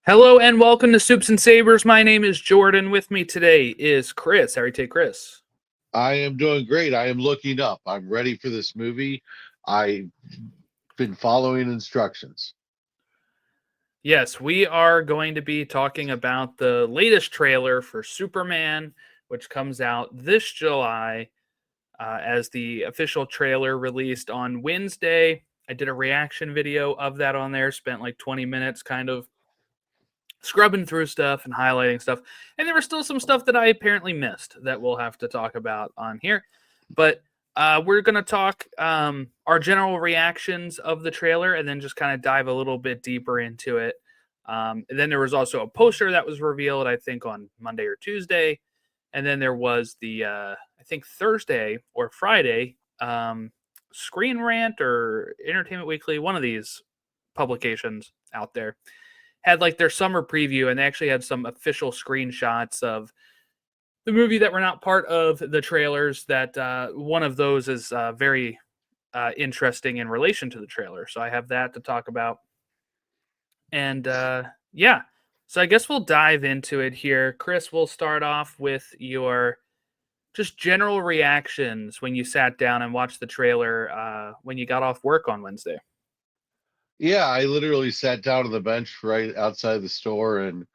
Hello and welcome to Soups and Sabers. My name is Jordan. With me today is Chris. How are you today, Chris? I am doing great. I am looking up. I'm ready for this movie. I've been following instructions. Yes, we are going to be talking about the latest trailer for Superman, which comes out this July as the official trailer released on Wednesday. I did a reaction video of that on there, spent like 20 minutes kind of scrubbing through stuff and highlighting stuff. And there was still some stuff that I apparently missed that we'll have to talk about on here. But we're going to talk our general reactions of the trailer and then just kind of dive a little bit deeper into it. And then there was also a poster that was revealed, I think, on Monday or Tuesday. And then there was the, I think, Thursday or Friday Screen Rant or Entertainment Weekly, one of these publications out there had like their summer preview, and they actually had some official screenshots of the movie that were not part of the trailers. That one of those is very interesting in relation to the trailer. So I have that to talk about, and yeah. So I guess we'll dive into it here. Chris, we'll start off with your just general reactions when you sat down and watched the trailer when you got off work on Wednesday. Yeah, I literally sat down on the bench right outside the store and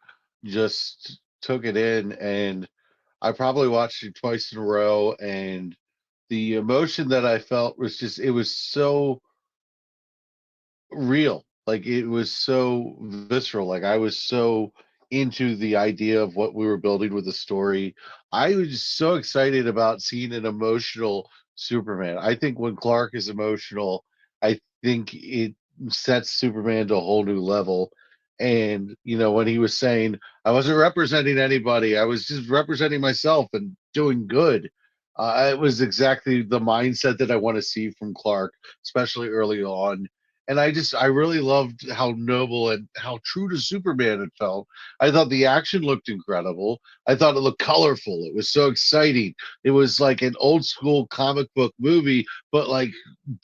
just took it in. And I probably watched it twice in a row. And the emotion that I felt was it was so real. Like it was so visceral. Like I was so into the idea of what we were building with the story. I was just so excited about seeing an emotional Superman. I think when Clark is emotional, I think it sets Superman to a whole new level. And when he was saying, I wasn't representing anybody, I was just representing myself and doing good. It was exactly the mindset that I want to see from Clark, especially early on. And I really loved how noble and how true to Superman it felt. I thought the action looked incredible. I thought it looked colorful. It was so exciting. It was like an old school comic book movie, but like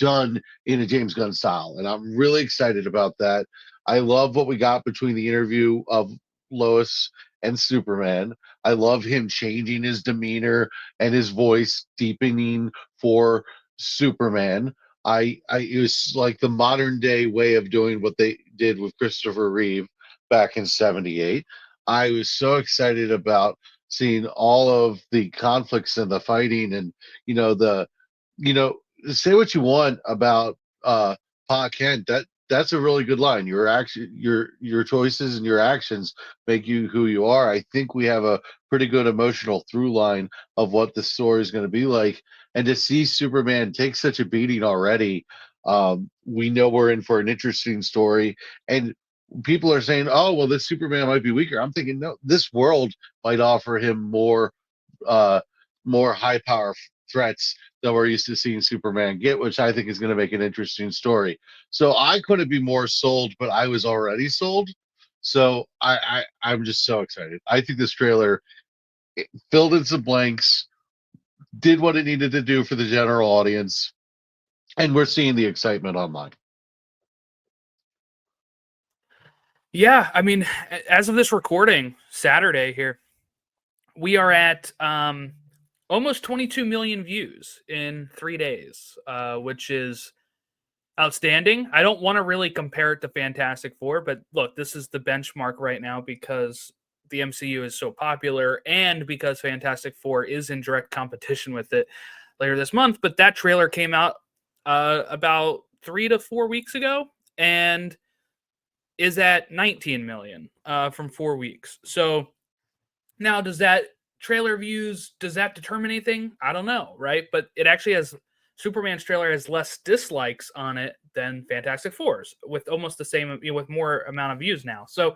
done in a James Gunn style. And I'm really excited about that. I love what we got between the interview of Lois and Superman. I love him changing his demeanor and his voice, deepening for Superman. It was like the modern day way of doing what they did with Christopher Reeve back in '78. I was so excited about seeing all of the conflicts and the fighting, and the you know say what you want about Pa Kent. That's a really good line. Your choices and your actions make you who you are. I think we have a pretty good emotional through line of what the story is going to be like, and to see Superman take such a beating already, we know we're in for an interesting story. And people are saying, "Oh, well, this Superman might be weaker." I'm thinking, no, this world might offer him uh, more high power threats than we're used to seeing Superman get, which I think is going to make an interesting story. So I couldn't be more sold, but I was already sold. So I'm just so excited. I think this trailer filled in some blanks, did what it needed to do for the general audience, and we're seeing the excitement online. Yeah, I mean, as of this recording, Saturday here, we are at almost 22 million views in 3 days, which is outstanding. I don't want to really compare it to Fantastic Four, but look, this is the benchmark right now because the MCU is so popular and because Fantastic Four is in direct competition with it later this month. But that trailer came out about 3 to 4 weeks ago and is at 19 million from 4 weeks. So now, does that trailer views does that determine anything? I don't know, right? But it actually has Superman's trailer has less dislikes on it than Fantastic Four's, with almost the same, with more amount of views now. So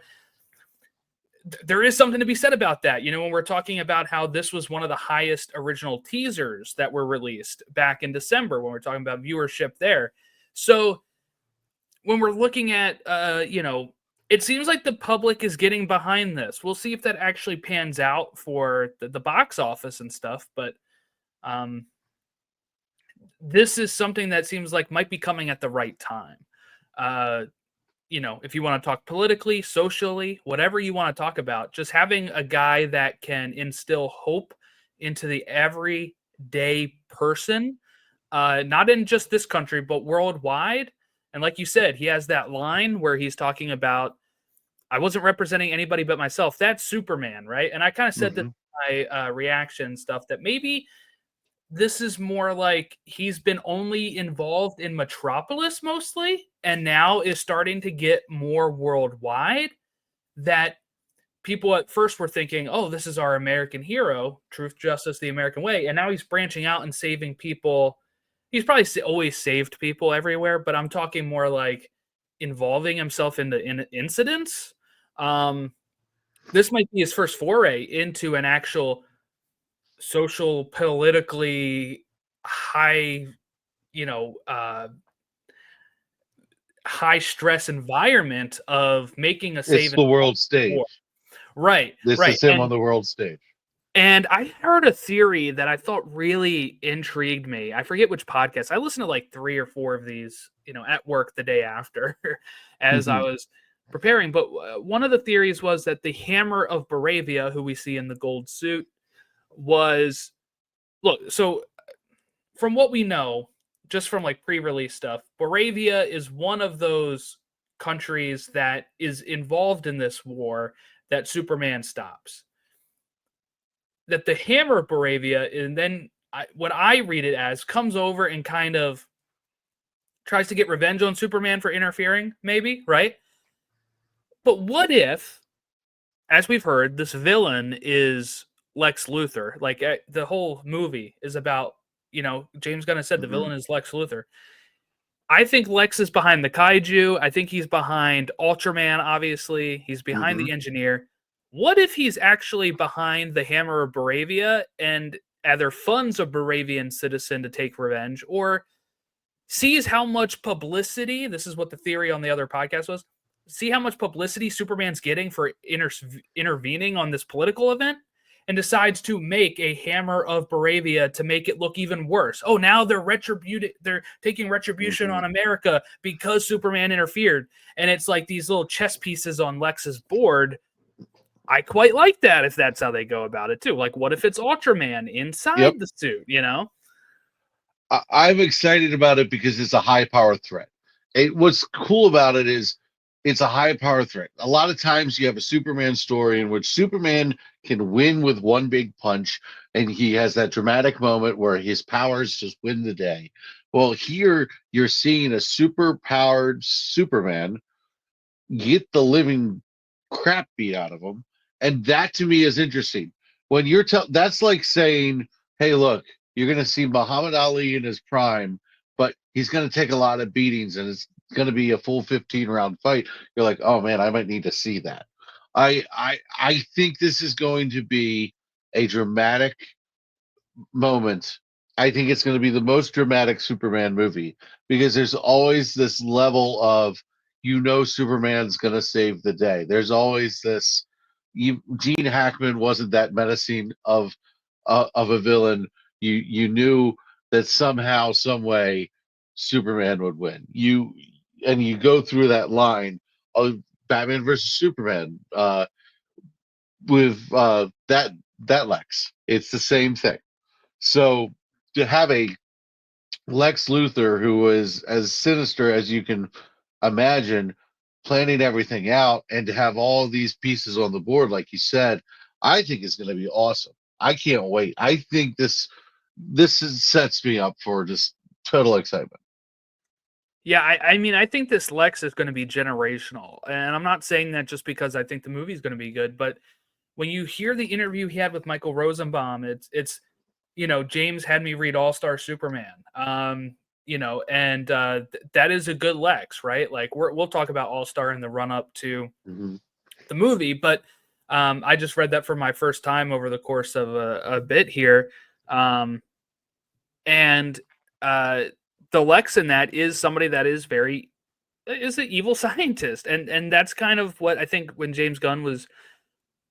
there is something to be said about that. When we're talking about how this was one of the highest original teasers that were released back in December, when we're talking about viewership there. So when we're looking at, it seems like the public is getting behind this. We'll see if that actually pans out for the box office and stuff. But um, this is something that seems like might be coming at the right time. Uh, if you want to talk politically, socially, whatever you want to talk about, just having a guy that can instill hope into the everyday person, not in just this country, but worldwide. And like you said, he has that line where he's talking about, I wasn't representing anybody but myself. That's Superman, right? And I kind of said that Hmm. in my reaction stuff that maybe this is more like he's been only involved in Metropolis mostly, and now is starting to get more worldwide. That people at first were thinking, oh, this is our American hero, truth, justice, the American way. And now he's branching out and saving people. He's probably always saved people everywhere, but I'm talking more like involving himself in incidents. Um, this might be his first foray into an actual social, politically high, you know, uh, high stress environment of making a It's save in the world war. stage. Right, This right. is him on the world stage. And I heard a theory that I thought really intrigued me. I forget which podcast. I listened to like 3 or 4 of these, at work the day after as I Hmm. was preparing. But one of the theories was that the Hammer of Baravia, who we see in the gold suit, was look. So from what we know, just from like pre-release stuff, Baravia is one of those countries that is involved in this war that Superman stops. That the Hammer of Baravia, and then what I read it as, comes over and kind of tries to get revenge on Superman for interfering, maybe, right? But what if, as we've heard, this villain is Lex Luthor? Like the whole movie is about, James Gunn has said the Hmm. villain is Lex Luthor. I think Lex is behind the kaiju. I think he's behind Ultraman, obviously. He's behind Hmm. the engineer. What if he's actually behind the Hammer of Baravia and either funds a Baravian citizen to take revenge or sees how much publicity, this is what the theory on the other podcast was, see how much publicity Superman's getting for intervening on this political event and decides to make a Hammer of Baravia to make it look even worse. Oh, now they're taking retribution Hmm. on America because Superman interfered. And it's like these little chess pieces on Lex's board. I quite like that if that's how they go about it too. Like, what if it's Ultraman Yep. inside the suit? I'm excited about it because it's a high power threat. What's cool about it is it's a high power threat. A lot of times you have a Superman story in which Superman can win with one big punch, and he has that dramatic moment where his powers just win the day. Well, here you're seeing a super powered Superman get the living crap beat out of him, and that to me is interesting. When that's like saying, "Hey, look, you're going to see Muhammad Ali in his prime, but he's going to take a lot of beatings, and it's going to be a full 15-round fight." You're like, "Oh man, I might need to see that." I think this is going to be a dramatic moment. I think it's going to be the most dramatic Superman movie because there's always this level of Superman's going to save the day. There's always this. Gene Hackman wasn't that menacing of a villain. You knew that somehow, some way, Superman would win. You go through that line of Batman versus Superman with that Lex. It's the same thing. So to have a Lex Luthor who is as sinister as you can imagine, planning everything out, and to have all these pieces on the board, like you said, I think is going to be awesome. I can't wait. I think sets me up for just total excitement. Yeah, I mean, I think this Lex is going to be generational, and I'm not saying that just because I think the movie's going to be good, but when you hear the interview he had with Michael Rosenbaum, it's James had me read All Star Superman, and that is a good Lex, right? Like we'll talk about All Star in the run up to Hmm. the movie, but I just read that for my first time over the course of a bit here, um, and uh, the Lex in that is somebody that is an evil scientist, and that's kind of what I think when James Gunn was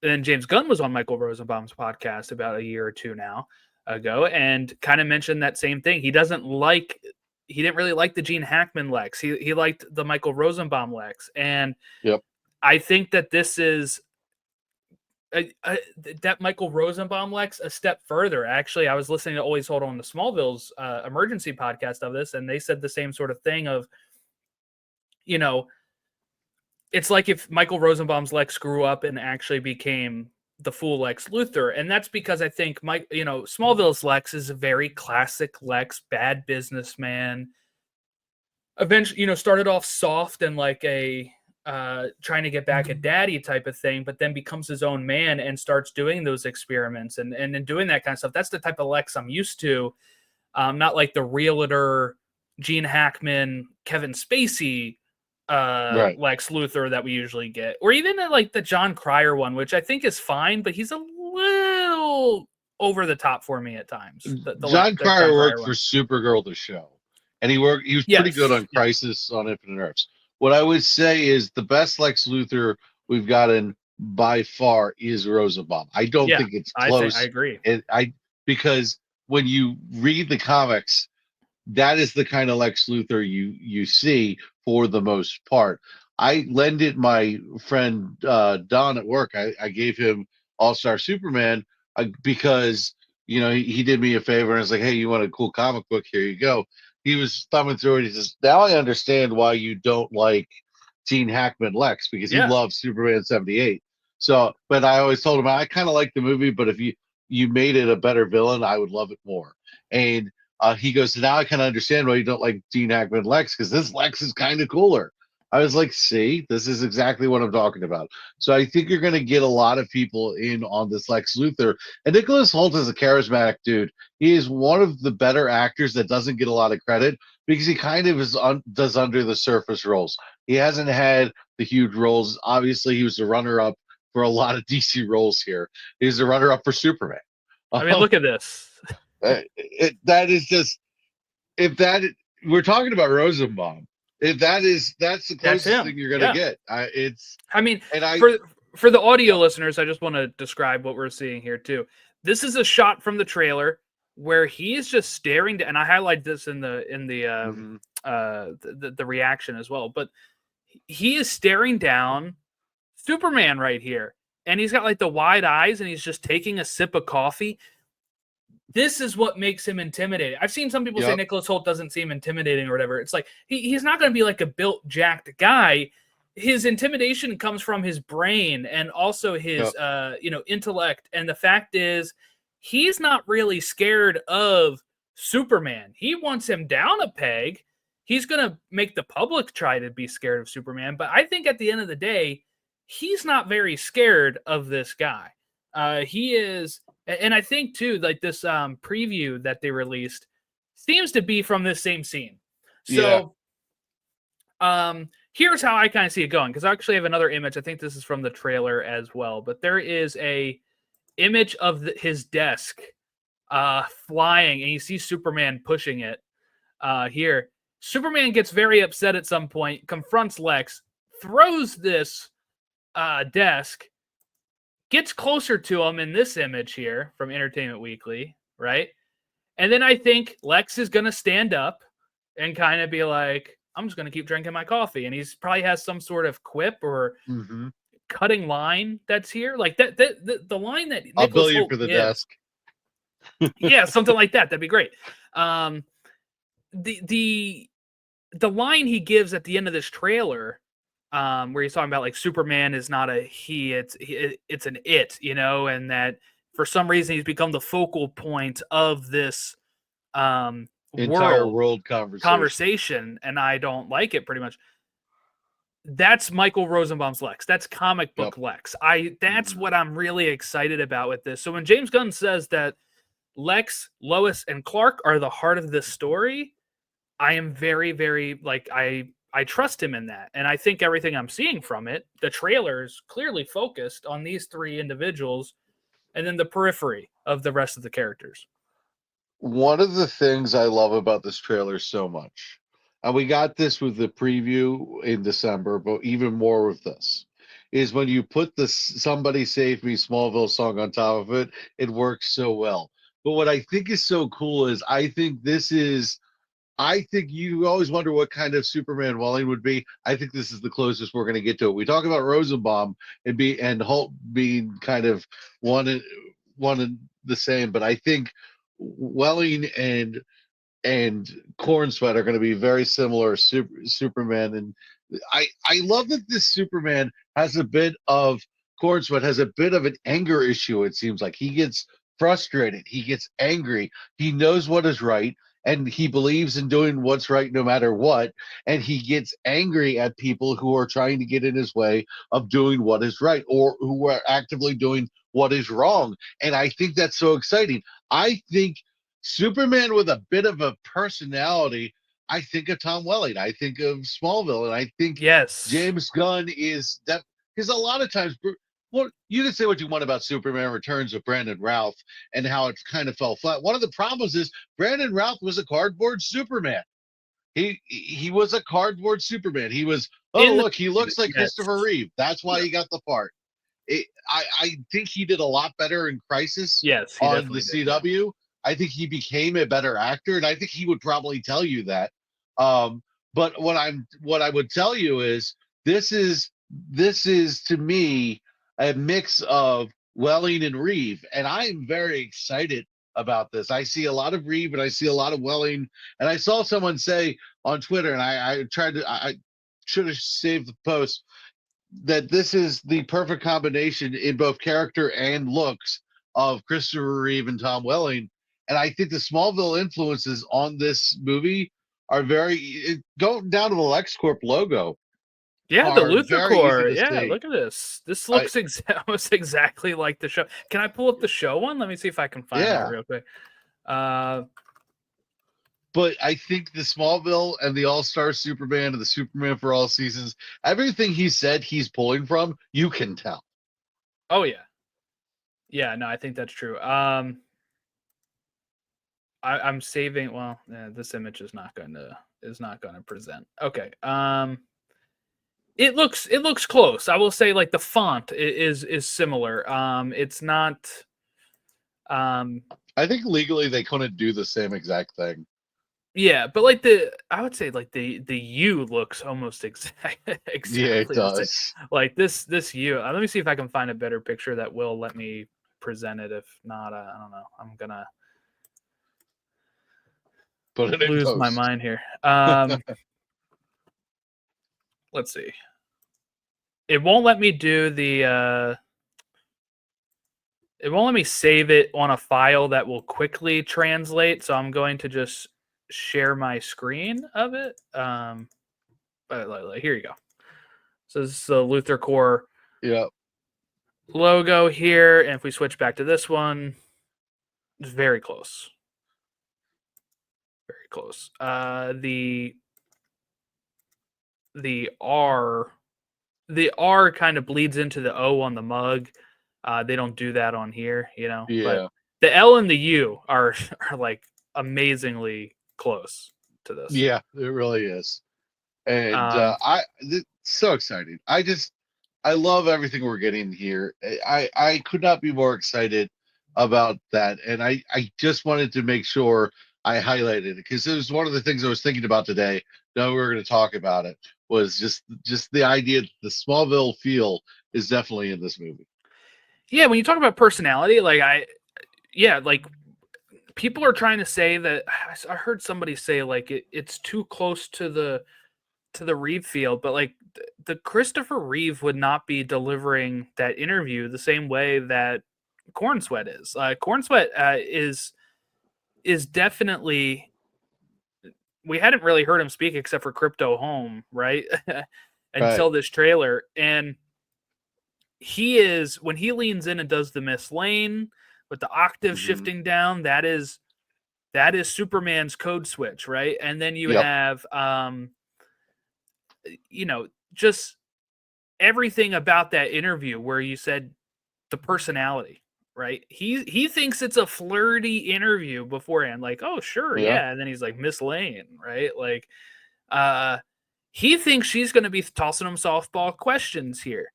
on Michael Rosenbaum's podcast about a year or two now ago, and kind of mentioned that same thing. He doesn't like he didn't really like the Gene Hackman Lex. He liked the Michael Rosenbaum Lex, and Yep. I think that this is that Michael Rosenbaum Lex a step further. Actually, I was listening to Always Hold On to Smallville's emergency podcast of this, and they said the same sort of thing of, you know, it's like if Michael Rosenbaum's Lex grew up and actually became the full Lex Luthor. And that's because I think Smallville's Lex is a very classic Lex, bad businessman. Eventually, started off soft and like a trying to get back at daddy type of thing, but then becomes his own man and starts doing those experiments and doing that kind of stuff. That's the type of Lex I'm used to. Not like the realtor, Gene Hackman, Kevin Spacey Right. Lex Luthor that we usually get, or even like the John Cryer one, which I think is fine, but he's a little over the top for me at times. John The John Cryer worked Cryer for one. Supergirl, the show, and he was pretty good Yes. on Crisis on Infinite Earths. What I would say is the best Lex Luthor we've gotten by far is Rosenbaum. I don't Yeah, think it's I close. agree. Because when you read the comics, that is the kind of Lex Luthor you see for the most part. I lended my friend Don at work. I gave him All Star Superman because he did me a favor and was like, "Hey, you want a cool comic book? Here you go." He was thumbing through it. He says, "Now I understand why you don't like Gene Hackman Lex because he Yeah. loves Superman 78." So, but I always told him I kind of like the movie, but if you made it a better villain, I would love it more. And he goes, "Now I kind of understand why you don't like Gene Hackman Lex because this Lex is kind of cooler." I was like, "See, this is exactly what I'm talking about." So I think you're going to get a lot of people in on this Lex Luthor. And Nicholas Hoult is a charismatic dude. He is one of the better actors that doesn't get a lot of credit because he kind of does under the surface roles. He hasn't had the huge roles. Obviously, he was the runner up for a lot of DC roles here. He was the runner up for Superman. I mean, look at this. That is just if that we're talking about Rosenbaum. If that's the That's closest him. thing you're gonna Yeah. get. I mean, And I for the audio yeah. listeners, I just want to describe what we're seeing here too. This is a shot from the trailer where he is just staring and I highlight this in Mm-hmm. the reaction as well. But he is staring down Superman right here, and he's got like the wide eyes, and he's just taking a sip of coffee. This is what makes him intimidating. I've seen some people say Yep. Nicholas Hoult doesn't seem intimidating or whatever. It's like he's not going to be like a built, jacked guy. His intimidation comes from his brain and also his Yep. intellect. And the fact is, he's not really scared of Superman. He wants him down a peg. He's going to make the public try to be scared of Superman. But I think at the end of the day, he's not very scared of this guy. He is, and I think too, like this preview that they released seems to be from this same scene. Yeah. So here's how I kind of see it going, because I actually have another image. I think this is from the trailer as well, but there is a image of his desk flying, and you see Superman pushing it here. Superman gets very upset at some point, confronts Lex, throws this desk, gets closer to him in this image here from Entertainment Weekly, right? And then I think Lex is going to stand up and kind of be like, I'm just going to keep drinking my coffee. And he's probably has some sort of quip or Mm-hmm. cutting line that's here. Like the line that I'll bill Nicholas you Hoult for the gives. desk. Yeah, something like that. That'd be great. The line he gives at the end of this trailer, where he's talking about like Superman is not a he, it's an it, and that for some reason he's become the focal point of this Entire world world conversation, and I don't like it pretty much. That's Michael Rosenbaum's Lex. That's comic Yep. book Lex. That's Mm-hmm. what I'm really excited about with this. So when James Gunn says that Lex, Lois, and Clark are the heart of this story, I am very, very I trust him in that. And I think everything I'm seeing from it, the trailer is clearly focused on these three individuals and then the periphery of the rest of the characters. One of the things I love about this trailer so much, and we got this with the preview in December, but even more with this, is when you put the Somebody Save Me Smallville song on top of it, it works so well. But what I think is so cool is I think this is I think you always wonder what kind of Superman Welling would be. I think this is the closest we're going to get to it. We talk about Rosenbaum and Holt being kind of one and the same, but I think Welling and Corn Sweat are going to be very similar Superman. And I love that this Superman has a bit of Corn Sweat has a bit of an anger issue. It seems like he gets frustrated, he gets angry, he knows what is right, and he believes in doing what's right no matter what. And he gets angry at people who are trying to get in his way of doing what is right or who are actively doing what is wrong. And I think that's so exciting. I think Superman with a bit of a personality, I think of Tom Welling. I think of Smallville, and I think Yes. James Gunn is that because a lot of times, well, you can say what you want about Superman Returns with Brandon Routh and how it kind of fell flat. One of the problems is Brandon Routh was a cardboard Superman. He was a cardboard Superman. He was, oh In the look, he looks like Christopher yes. Reeve. That's why Yeah. he got the part. I think he did a lot better in Crisis Yes, he on the definitely did. Yeah. CW. I think he became a better actor, and I think he would probably tell you that. Um, but what I would tell you is this is to me a mix of Welling and Reeve, and I'm very excited about this. I see a lot of Reeve and I see a lot of Welling, and I saw someone say on Twitter, and I should have saved the post that this is the perfect combination in both character and looks of Christopher Reeve and Tom Welling. And I think the Smallville influences on this movie are going down to the LexCorp logo Yeah, the are Luthor very easy Core. to Yeah, see. look at this. This I looks almost exactly like the show. Can I pull up the show one? Let me see if I can find that Yeah, real quick. Uh, but I think the Smallville and the All Star Superman and the Superman for All Seasons, everything he said he's pulling from, you can tell. oh yeah. Yeah, no, I think that's true. I'm saving. Well, this image is not going to present. Okay. It looks close. I will say like the font is similar. It's not. Um, I think legally they couldn't do the same exact thing. yeah, but like I would say like the U looks almost Yeah, it exactly the same. does. Like this U. Let me see if I can find a better picture that will let me present it. If not, I don't know. I'm gonna Put it in lose my post. mind here. Let's see. It won't let me do the. It won't let me save it on a file that will quickly translate. So I'm going to just share my screen of it. But here you go. So this is the Luthor Core Yeah. logo here. And if we switch back to this one, it's very close. Very close. The R kind of bleeds into the O on the mug. They don't do that on here, but Yeah. the L and the U are like amazingly close to this. Yeah, it really is. And Um, it's so exciting. I love everything we're getting here. I could not be more excited about that. And I just wanted to make sure I highlighted it because it was one of the things I was thinking about today. No, we were going to talk about it was just the idea that the Smallville feel is definitely in this movie. yeah, when you talk about personality, like people are trying to say that I heard somebody say like it's too close to the Reeve field, but like the Christopher Reeve would not be delivering that interview the same way that Corn Sweat is. Corn Sweat is definitely, we hadn't really heard him speak except for Crypto Home, right? Right. Until this trailer. And he is, when he leans in and does the Miss Lane with the octave Hmm. shifting down, that is Superman's code switch, right? And then you Yep. have just everything about that interview where you said the personality, right? He thinks it's a flirty interview beforehand, like, oh sure, Yeah. yeah. And then he's like, Miss Lane, right? Like uh he thinks she's gonna be tossing him softball questions here.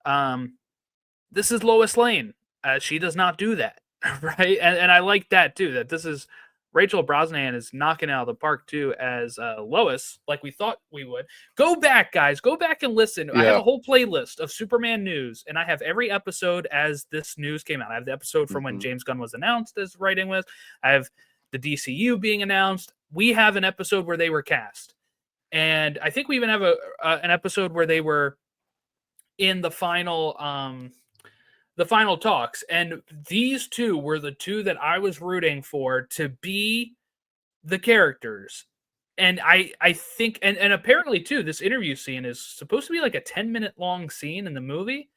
Um this is Lois Lane. She does not do that. Right. And I like that too, that this is Rachel Brosnahan is knocking out of the park too as Lois, like we thought we would. Go back, guys. Go back and listen. I have Yeah. a whole playlist of Superman news, and I have every episode as this news came out. I have the episode from when James Gunn was announced as writing with. I have the DCU being announced. We have an episode where they were cast, and I think we even have an episode where they were in the final talks, and these two were the two that I was rooting for to be the characters. And I think and apparently too, this interview scene is supposed to be like a 10-minute long scene in the movie,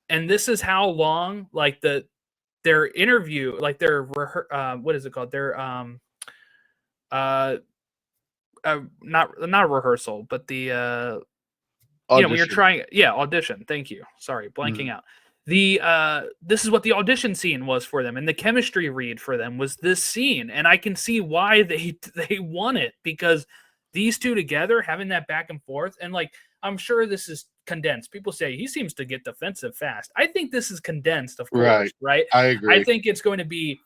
and this is how long like their interview, like their what is it called, their uh not a rehearsal, but the when you're trying, audition. Thank you. Sorry, blanking out. This is what the audition scene was for them, and the chemistry read for them was this scene, and I can see why they won it, because these two together having that back and forth, and like I'm sure this is condensed. People say he seems to get defensive fast. I think this is condensed, of course, right? I agree. I think it's going to be,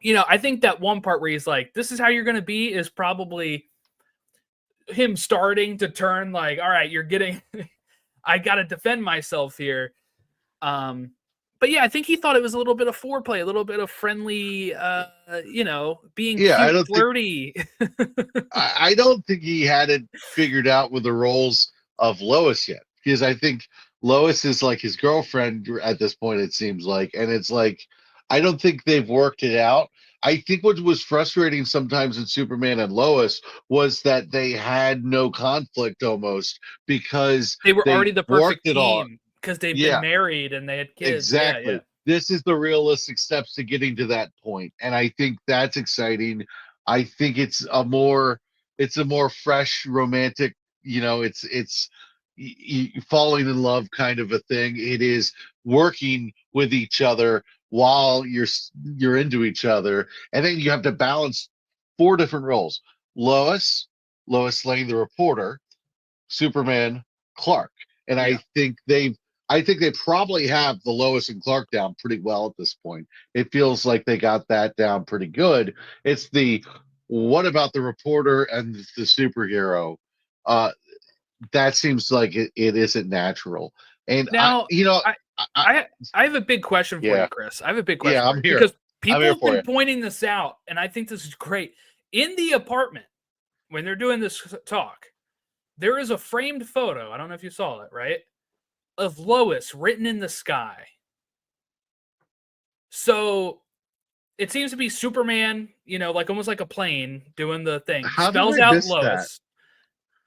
I think that one part where he's like, "This is how you're going to be," is probably him starting to turn like, all right, you're getting I gotta defend myself here. But yeah, I think he thought it was a little bit of foreplay, a little bit of friendly being cute, flirty. I don't think he had it figured out with the roles of Lois yet, because I think Lois is like his girlfriend at this point, it seems like, and it's like I don't think they've worked it out. I think what was frustrating sometimes in Superman and Lois was that they had no conflict almost, because they were already the perfect worked it on. team because they've been married and they had kids. Exactly. Yeah. This is the realistic steps to getting to that point, and I think that's exciting. I think it's a more fresh, romantic. It's falling in love kind of a thing. It is working with each other while you're into each other, and then you have to balance four different roles: Lois Lane, the reporter; Superman, Clark. And I think they probably have the Lois and Clark down pretty well at this point. It feels like they got that down pretty good. It's the what about the reporter and the superhero? Uh, that seems like it isn't natural. And Now, I, I have a big question for you, Chris. I have a big question I'm here. because people have been pointing this out, and I think this is great. In the apartment, when they're doing this talk, there is a framed photo. I don't know if you saw it, right? Of Lois written in the sky. So it seems to be Superman, like almost like a plane doing the thing. How spells did I out miss Lois,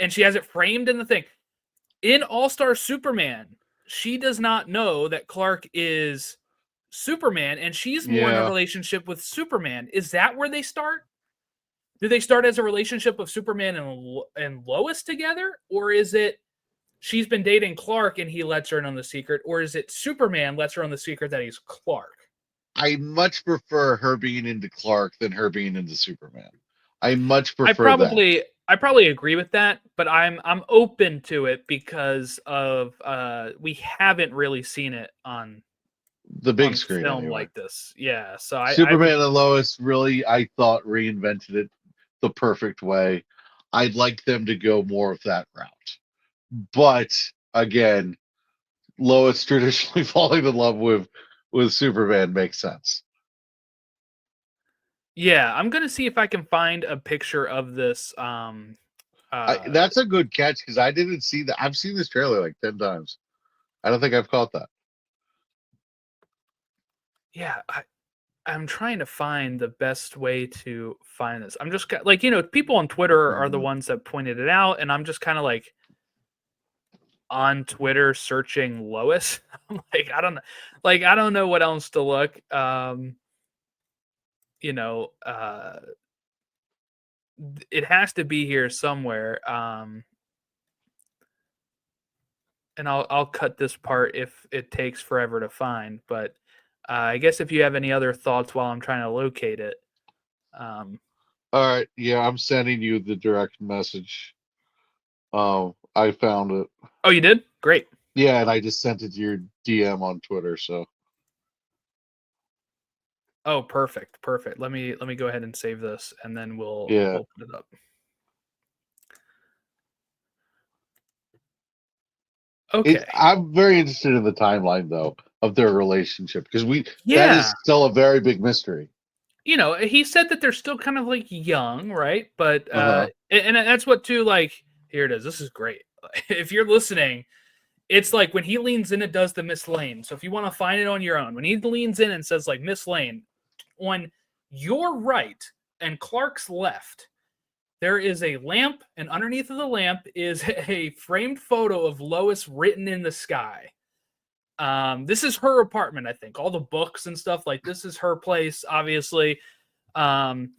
and she has it framed in the thing. In All-Star Superman, she does not know that Clark is Superman, and she's more in a relationship with Superman. Is that where they start? Do they start as a relationship of Superman and Lois together? Or is it she's been dating Clark and he lets her in on the secret? Or is it Superman lets her on the secret that he's Clark? I much prefer her being into Clark than her being into Superman. I much prefer that. I probably agree with that, but I'm open to it because of we haven't really seen it on the big screen film anyway. like this. Yeah, so Superman and Lois really, I thought, reinvented it the perfect way. I'd like them to go more of that route. But again, Lois traditionally falling in love with Superman makes sense. Yeah, I'm gonna see if I can find a picture of this. That's a good catch, because I didn't see that. I've seen this trailer like 10 times. I don't think I've caught that. Yeah, I'm trying to find the best way to find this. I'm just like, people on Twitter are the ones that pointed it out, and I'm just kind of like on Twitter searching Lois. I'm like, I don't know what else to look. It has to be here somewhere. And I'll cut this part if it takes forever to find, but I guess if you have any other thoughts while I'm trying to locate it. All right. Yeah, I'm sending you the direct message. I found it. Oh, you did? Great. Yeah, and I just sent it to your DM on Twitter, so. Oh, perfect, perfect. Let me go ahead and save this, and then we'll Yeah. put it up. Okay. I'm very interested in the timeline though of their relationship because that is Yeah. still a very big mystery. He said that they're still kind of like young, right? But Uh-huh. and that's what too. Like, here it is. This is great. If you're listening, it's like when he leans in and does the Miss Lane. So if you want to find it on your own, when he leans in and says like Miss Lane, on your right and Clark's left, there is a lamp, and underneath of the lamp is a framed photo of Lois written in the sky. This is her apartment, I think. All the books and stuff, like this is her place, obviously. Um,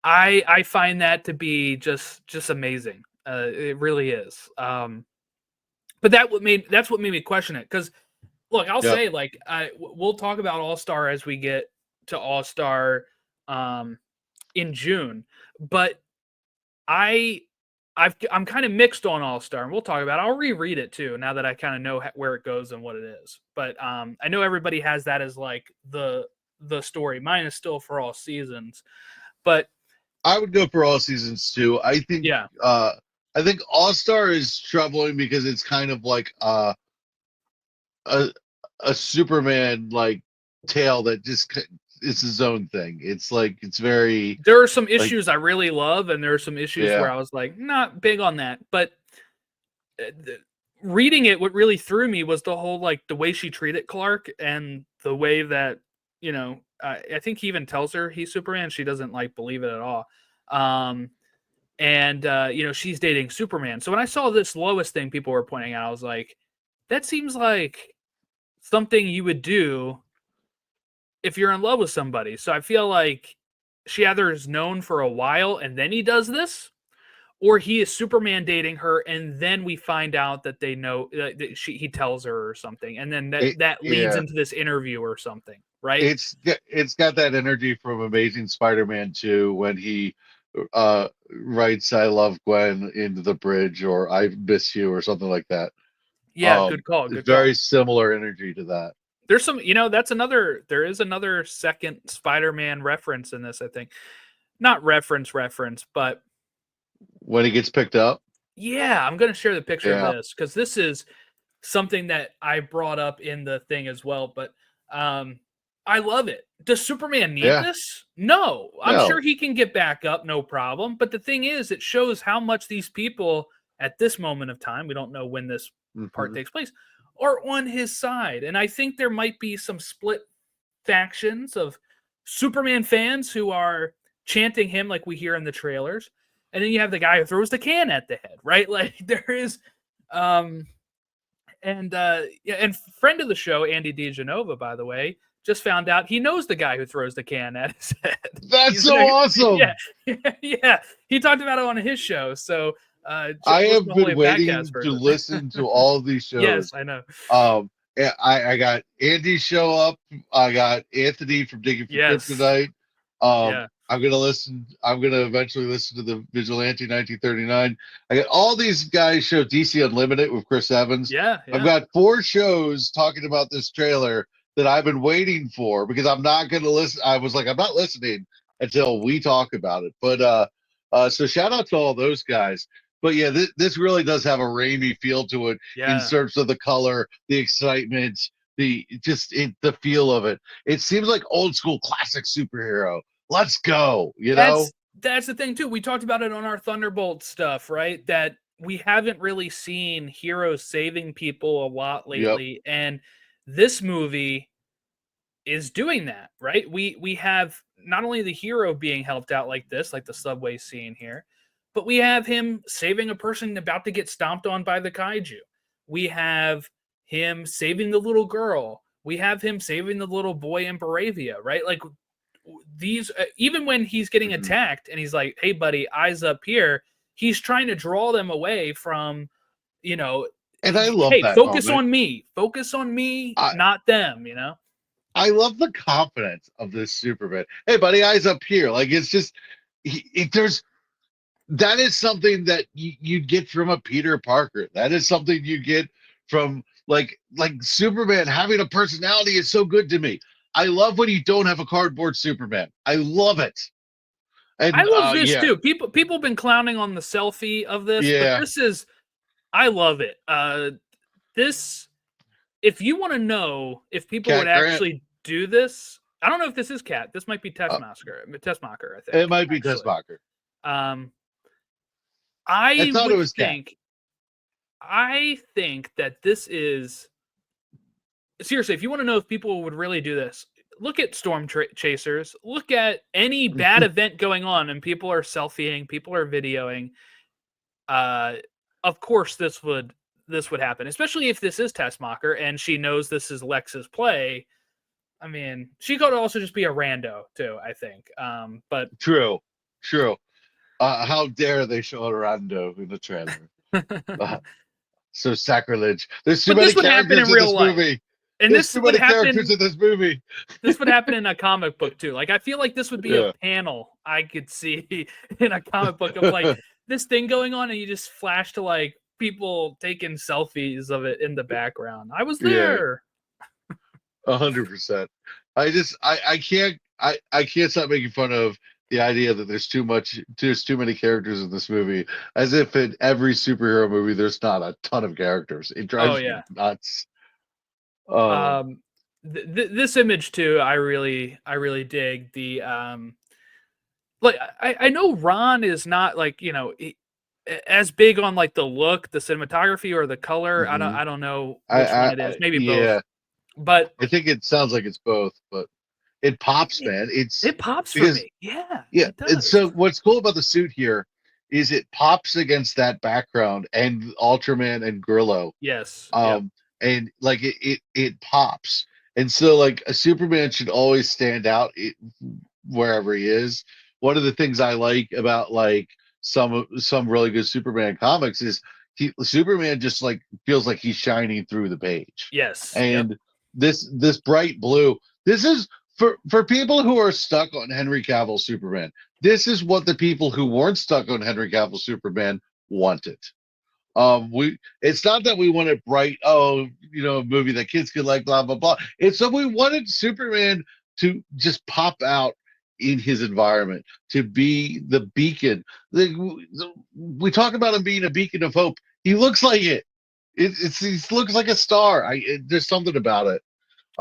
I find that to be just amazing. It really is. But that's what made me question it. Because look, I'll Yep. say like we'll talk about All Star as we get to All Star um, in June, but I I'm kind of mixed on All Star, and we'll talk about it. I'll reread it too now that I kind of know where it goes and what it is. But I know everybody has that as like the story. Mine is still for all seasons, but I would go for all seasons too. yeah, I think All Star is troubling because it's kind of like a a Superman like tale that it's his own thing. It's like it's very there are some like issues I really love, and there are some issues where yeah. I was like not big on that. But reading it, what really threw me was the whole like the way she treated Clark and the way that I think he even tells her he's Superman. She doesn't like believe it at all. Um, and she's dating Superman. So when I saw this Lois thing people were pointing out, I was like, that seems like something you would do if you're in love with somebody. So I feel like she either is known for a while and then he does this, or he is Superman dating her, and then we find out that they know that he tells her or something, and then that leads Yeah. into this interview or something, right? It's got that energy from Amazing Spider-Man 2 when he writes "I love Gwen" into the bridge or "I miss you" or something like that. Yeah, good call, It's good call. very similar energy to that. There's some, there is another second Spider-Man reference in this, I think. Not reference, but When he gets picked up, yeah, I'm gonna share the picture of yeah, this because this is something that I brought up in the thing as well. But um, I love it. Does Superman need yeah, this? No, I'm sure no, he can get back up, no problem. But the thing is, it shows how much these people at this moment of time, we don't know when this part hmm takes place, are on his side. And I think there might be some split factions of Superman fans who are chanting him like we hear in the trailers. And then you have the guy who throws the can at the head, right? Like there is um yeah, and friend of the show, Andy DeGenova, by the way, just found out he knows the guy who throws the can at his head. that's He's so yeah, awesome. yeah. He talked about it on his show. So I listen have to Holy been Badcast waiting to version. listen to all of these Yes, shows. I know. Yeah, I got Andy show up. I got Anthony from Digging for Yes, Kryptonite. yeah, I'm gonna listen. I'm gonna eventually listen to the Vigilante 1939. I got all these guys show DC Unlimited with Chris Evans. yeah, I've yeah. got 4 shows talking about this trailer that I've been waiting for because I'm not gonna listen. I was like, I'm not listening until we talk about it. But so shout out to all those guys. But yeah, this really does have a Raimi feel to it in Yeah. terms of the color, the excitement, the feel of it. It seems like old school classic superhero. Let's go, you know? That's the thing too. We talked about it on our Thunderbolt stuff, right? That we haven't really seen heroes saving people a lot Yep. lately, and this movie is doing that, right? We have not only the hero being helped out like this, like the subway scene here, but we have him saving a person about to get stomped on by the kaiju. We have him saving the little girl. We have him saving the little boy in Baravia, right? Like these, even when he's getting hmm attacked and he's like, "Hey, buddy, eyes up here," he's trying to draw them away from, you know, And I love hey, that moment. focus on me, I not them. You know. I love the confidence of this Superman. Hey, buddy, eyes up here. Like it's just there's that is something that you get from a Peter Parker. That is something you get from like Superman having a personality is so good to me. I love when you don't have a cardboard Superman. I love it. I And love this yeah, too. People have been clowning on the selfie of this, but yeah, I love it. This, if you want to know if people would Cat Grant. actually do this, I don't know if this is Cat. This might be Uh, Tessmacher, I it think, might be actually. Tessmacher. Um, I I thought it would was Cat. think, I think that this is seriously. If you want to know if people would really do this, look at Chasers. Look at any bad event going on, and people are selfieing, people are videoing. Uh, of course, this would happen, especially if this is Tessmacher and she knows this is Lex's play. I mean, she could also just be a rando too, I think. But True, true. How dare they show Orlando in the trailer? Uh, so sacrilege. There's too but many this would happen characters in in real this life, movie. and There's this too would many characters happen. in this movie. This would happen in a comic book too. Like I feel like this would be a Yeah. panel I could see in a comic book of like this thing going on, and you just flash to like people taking selfies of it in the background. I was Yeah, there. 100%. I can't stop making fun of the idea that there's too many characters in this movie, as if in every superhero movie there's not a ton of characters. It Oh drives me yeah. nuts. Um, this image too, I really dig the like I know Ron is not like as big on like the look, the cinematography, or the color. Mhm. I don't know which one it is. Maybe both. Yeah, But I think it sounds like it's both, but it pops, man. It's it pops for because me. Yeah, yeah, it and does. so what's cool about the suit here is it pops against that background and Ultraman and Grillo. Yes. Yep. Um, and like it pops. And so like a Superman should always stand out wherever he is. One of the things I like about like some really good Superman comics is Superman just like feels like he's shining through the page. Yes. Yep. And this bright blue, this is for people who are stuck on Henry Cavill Superman. This is what the people who weren't stuck on Henry Cavill Superman wanted. We it's not that we wanted bright, a movie that kids could like, blah blah blah. It's that we wanted Superman to just pop out in his environment, to be the beacon. We talk about him being a beacon of hope. He looks like it. He looks like a star. There's something about it.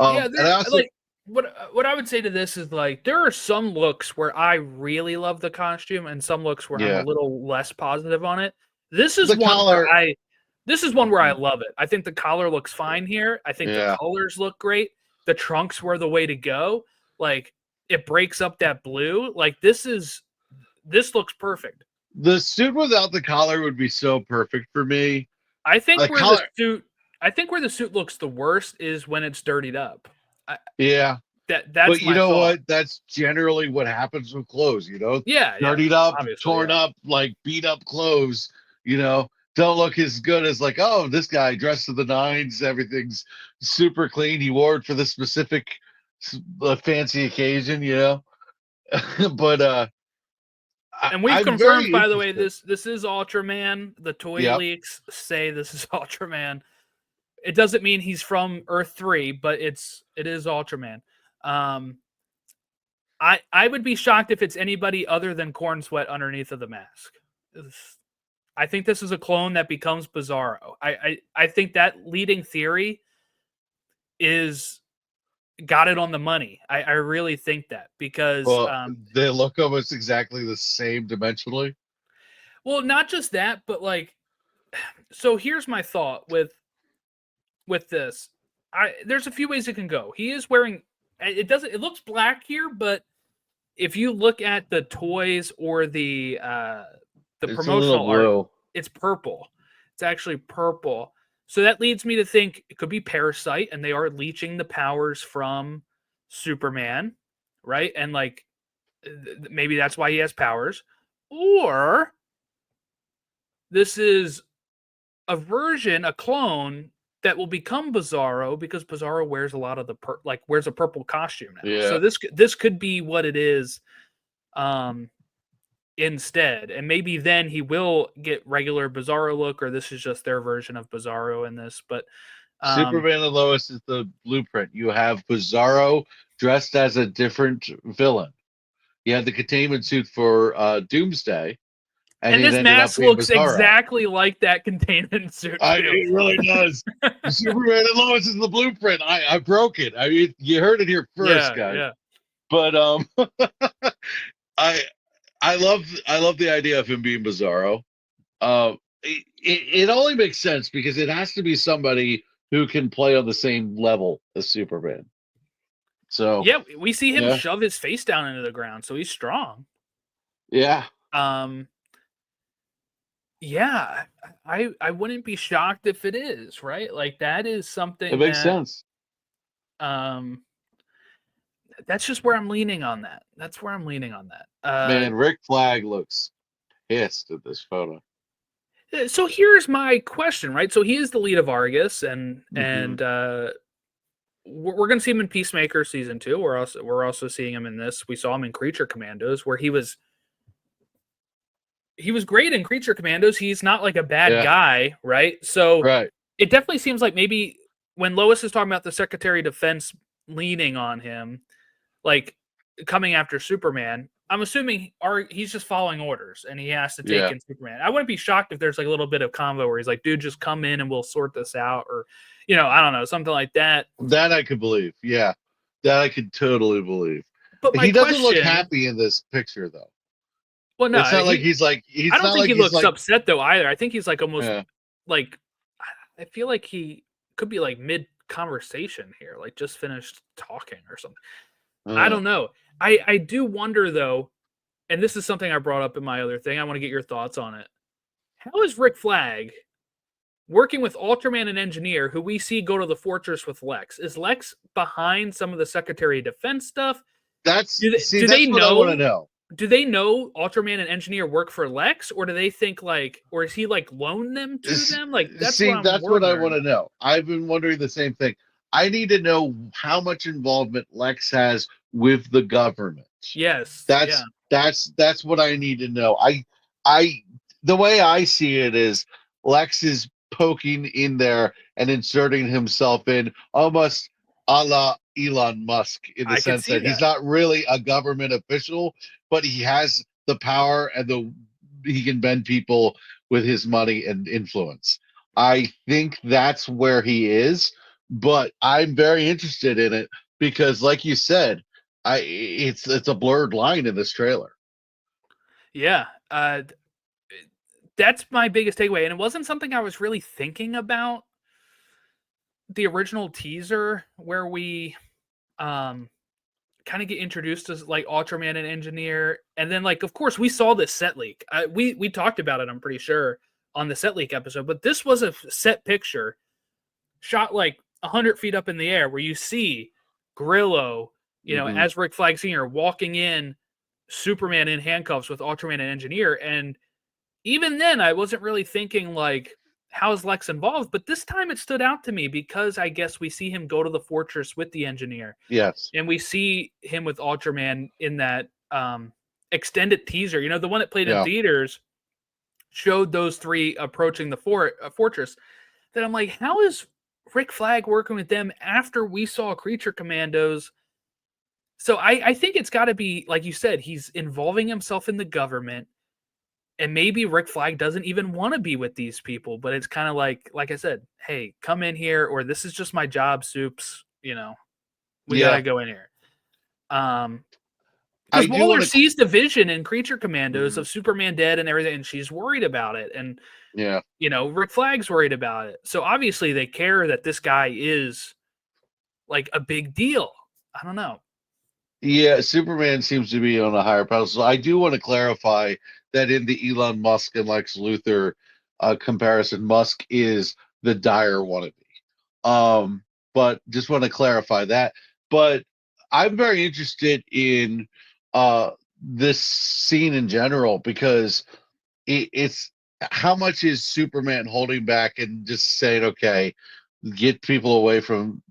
Yeah. And There I also like what I would say to this is like there are some looks where I really love the costume, and some looks where I'm a yeah, little less positive on it. This is the one where collar. I love it. I think the collar looks fine here. I think the Yeah, colors look great. The trunks were the way to go. Like it breaks up that blue. Like this looks perfect. the suit without the collar would be so perfect for me. I think The collar, where the suit looks the worst is when it's dirtied up. I, yeah. that's But you my know thought. what? That's generally what happens with clothes, Yeah, yeah. dirtied up, Obviously, torn yeah. up, like beat up clothes, don't look as good as like, oh, this guy dressed to the nines, everything's super clean. He wore it for the specific fancy occasion. But And we've I'm confirmed, very by the way, interested. this is Ultraman. The toy Yep. leaks say this is Ultraman. It doesn't mean he's from Earth 3, but it is Ultraman. Um, I would be shocked if it's anybody other than Corn Sweat underneath of the mask. I think this is a clone that becomes Bizarro. I think that leading theory is got it on the money. I really think that because Well, they look almost exactly the same dimensionally. well, not just that, but like so here's my thought with this. There's a few ways it can go. He is wearing it looks black here, but if you look at the toys or the It's a little promotional art, blue. it's purple. It's actually purple. So that leads me to think it could be Parasite, and they are leeching the powers from Superman, right? And like maybe that's why he has powers. Or this is a version, a clone that will become Bizarro because Bizarro wears a lot of wears a purple costume now. So Yeah. this could be what it is um instead. And maybe then he will get regular Bizarro look, or this is just their version of Bizarro in this. But Superman and Lois is the blueprint. You have Bizarro dressed as a different villain. He had the containment suit for Doomsday, and And it this ended up mask being looks Bizarro. exactly like that containment suit too. It really does. Superman and Lois is the blueprint. I broke it. I mean, you heard it here first, Yeah, guys. yeah. But I I love the idea of him being Bizarro. It only makes sense because it has to be somebody who can play on the same level as Superman. So Yeah, we see him yeah, shove his face down into the ground, so he's strong. yeah, Um, yeah, I wouldn't be shocked if it is, right? Like that is it something makes that sense. um that's just where I'm leaning on that. That's where I'm leaning on that. Man, Rick Flag looks pissed at this photo. So here's my question, right? So he is the lead of Argus, and Hmm. we're going to see him in Peacemaker season 2. We're also seeing him in this. We saw him in Creature Commandos, where he was great in Creature Commandos. He's not like a bad Yeah, guy, right? So right. it definitely seems like maybe when Lois is talking about the Secretary of Defense leaning on him, like coming after Superman, I'm assuming he's just following orders and he has to take Yeah, in Superman. I wouldn't be shocked if there's like a little bit of convo where he's like, dude, just come in and we'll sort this out, or I don't know, something like that. that I could believe. Yeah, that I could totally believe. But my He doesn't look question, happy in this picture though. well, no, It's not like he's like I it's don't not think like he he's looks like upset though either. I think he's like almost yeah. like I feel like he could be like mid conversation here, like just finished talking or something. I Uh, don't know. I do wonder though, and this is something I brought up in my other thing. I want to get your thoughts on it. How is Rick Flag working with Ultraman and Engineer, who we see go to the fortress with Lex? Is Lex behind some of the Secretary of Defense stuff? that's Do they see, do they that's what I want to know? know. Do they know Ultraman and Engineer work for Lex, or do they think like, or is he like loan them to them? Like that's what See, I'm that's what I wondering want to about. know. I've been wondering the same thing. I need to know how much involvement Lex has with the government. Yes, yeah, That's what I need to know. I the way I see it is Lex is poking in there and inserting himself in almost a la Elon Musk in the I could sense see that he's that. not really a government official, but he has the power and the he can bend people with his money and influence. I think that's where he is, but I'm very interested in it because, like you said, it's a blurred line in this trailer. Yeah, that's my biggest takeaway, and it wasn't something I was really thinking about the original teaser where we um kind of get introduced as like Ultraman and Engineer, and then like of course we saw this set leak. We talked about it, I'm pretty sure, on the set leak episode, but this was a set picture shot like 100 feet up in the air where you see Grillo, Hmm. as Rick Flag Sr. walking in Superman in handcuffs with Ultraman and Engineer, and even then I wasn't really thinking like how's Lex involved, but this time it stood out to me because I guess we see him go to the fortress with the Engineer, Yes. and we see him with Ultraman in that extended teaser. The one that played in Yeah. theaters showed those three approaching the fortress. That I'm like, how is Rick Flag working with them after we saw Creature Commandos? So I think it's got to be like you said, he's involving himself in the government, and maybe Rick Flag doesn't even want to be with these people, but it's kind of like I said, hey, come in here, or this is just my job, Soups. We got Yeah. to go in here. I Because do Waller want to. sees the vision in Creature Commandos Mhm. of Superman dead and everything, and she's worried about it. And, Yeah. Rick Flag's worried about it. So obviously they care that this guy is like a big deal. I don't know. Yeah. Superman seems to be on a higher pedestal. I do want to clarify that in the Elon Musk and Lex Luthor comparison, Musk is the dire wannabe. But just want to clarify that. But I'm very interested in this scene in general because it's how much is Superman holding back and just saying, okay, get people away from,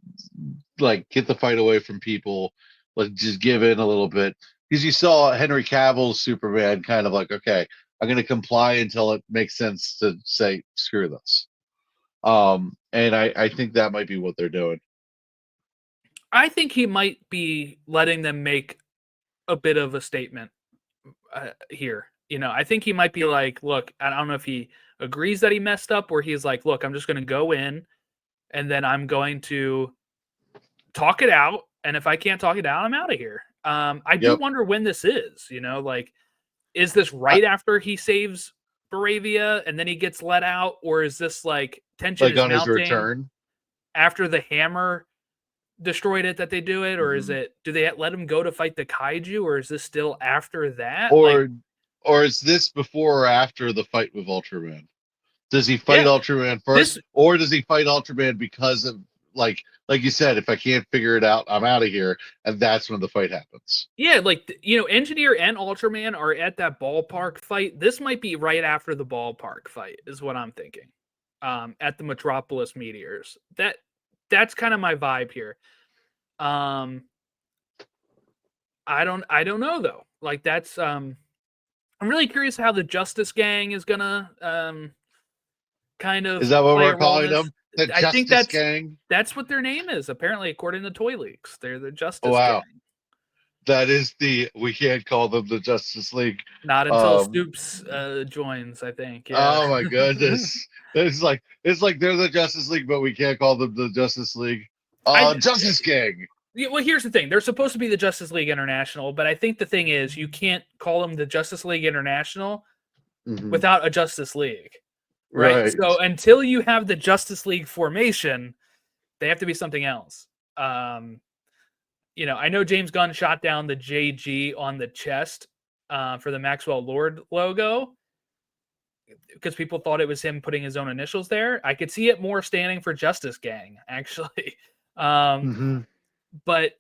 like, get the fight away from people, like, just give in a little bit. Because you saw Henry Cavill's Superman kind of like, okay, I'm going to comply until it makes sense to say, screw this. And I think that might be what they're doing. I think he might be letting them make a bit of a statement here. I think he might be like, look, I don't know if he agrees that he messed up, or he's like, look, I'm just going to go in and then I'm going to talk it out. And if I can't talk it out, I'm out of here. I do Yep. wonder when this is, like, is this right after he saves Baravia and then he gets let out? Or is this like tension Like is on his mounting return. after the hammer destroyed it that they do it? Or Mhm. do they let him go to fight the kaiju? Or is this still after that? Like, Or is this before or after the fight with Ultraman? Does he fight yeah, Ultraman first, this, or does he fight Ultraman because of like you said, if I can't figure it out, I'm out of here, and that's when the fight happens. yeah, like, Engineer and Ultraman are at that ballpark fight. This might be right after the ballpark fight, is what I'm thinking. At the Metropolis Meteors. That's kind of my vibe here. I don't know though. Like, that's I'm really curious how the Justice Gang is gonna kind Is of that what play we're a role in calling this. them? The I think Justice Gang? that's what their name is, apparently, according to Toy Leaks. They're the Oh, Justice wow. Gang. That is we can't call them the Justice League. Not until Um, Stoops joins, I think. Yeah. oh my goodness. It's like they're the Justice League, but we can't call them the Justice League. I Justice Gang. Yeah, well, here's the thing. They're supposed to be the Justice League International, but I think the thing is you can't call them the Justice League International Mhm. without a Justice League, right? Right. So until you have the Justice League formation, they have to be something else. I know James Gunn shot down the JG on the chest for the Maxwell Lord logo because people thought it was him putting his own initials there. I could see it more standing for Justice Gang, actually. Hmm. But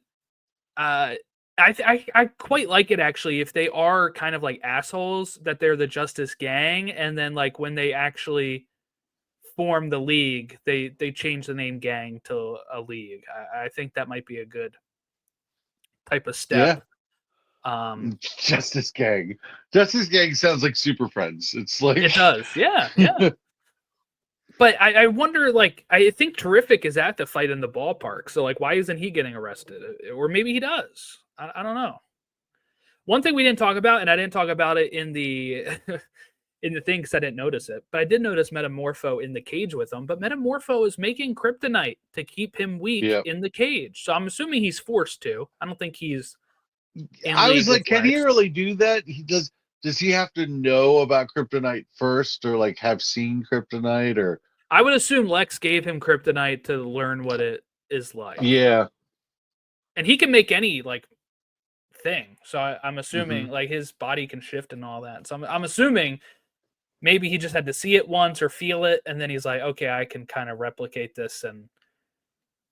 Uh, I quite like it, actually, if they are kind of like assholes, that they're the Justice Gang, and then like when they actually form the league, they change the name Gang to a league. I think that might be a good type of Yeah. step. Um, Justice Gang. Justice Gang sounds like Super Friends. It's like it does, yeah, yeah. But I wonder, like, I think Terrific is at the fight in the ballpark, so like, why isn't he getting arrested? Or maybe he does. I don't know. One thing we didn't talk about, and I didn't talk about it in the in the thing because I didn't notice it, but I did notice Metamorpho in the cage with him. But Metamorpho is making kryptonite to keep him weak yeah. in the cage, so I'm assuming he's forced to. I don't think he's in I was league with like, can he Lex. really do that? Does he have to know about kryptonite first, or like have seen kryptonite, or I would assume Lex gave him kryptonite to learn what it is like, yeah. and he can make any like thing. So I'm Hmm. assuming like his body can shift and all that. So I'm assuming maybe he just had to see it once or feel it, and then he's like, okay, I can kind of replicate this. And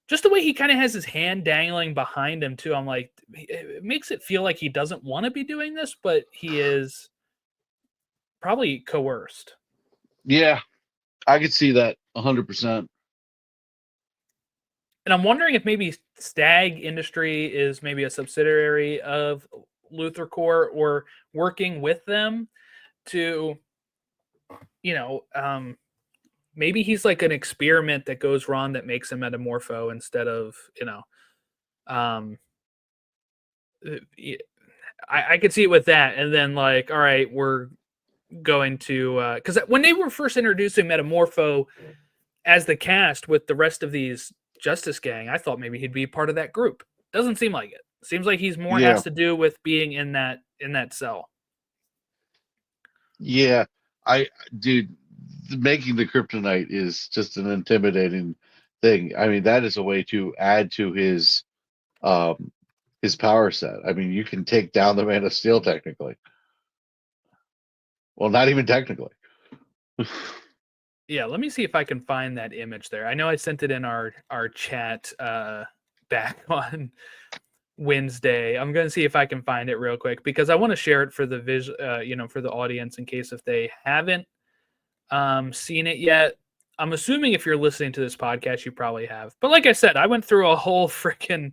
just the way he kind of has his hand dangling behind him too, I'm like, it makes it feel like he doesn't want to be doing this, but he is probably coerced. Yeah, I could see that 100%. And I'm wondering if maybe Stag Industry is maybe a subsidiary of Luthor Corps, or working with them to, you know, maybe he's like an experiment that goes wrong that makes him Metamorpho instead of, um, I could see it with that. And then, like, all right, we're going to, because when they were first introducing Metamorpho as the cast with the rest of these Justice Gang, I thought maybe he'd be part of that group. Doesn't seem like it. Seems like he's more Yeah, has to do with being in that cell. yeah. I Dude, making the kryptonite is just an intimidating thing. I mean, that is a way to add to um his power set. I mean, you can take down the Man of Steel technically. Well, not even technically. Yeah, let me see if I can find that image there. I know I sent it in our chat back on Wednesday. I'm going to see if I can find it real quick because I want to share it for the for the audience in case if they haven't seen it yet. I'm assuming if you're listening to this podcast, you probably have. But like I said, I went through a whole freaking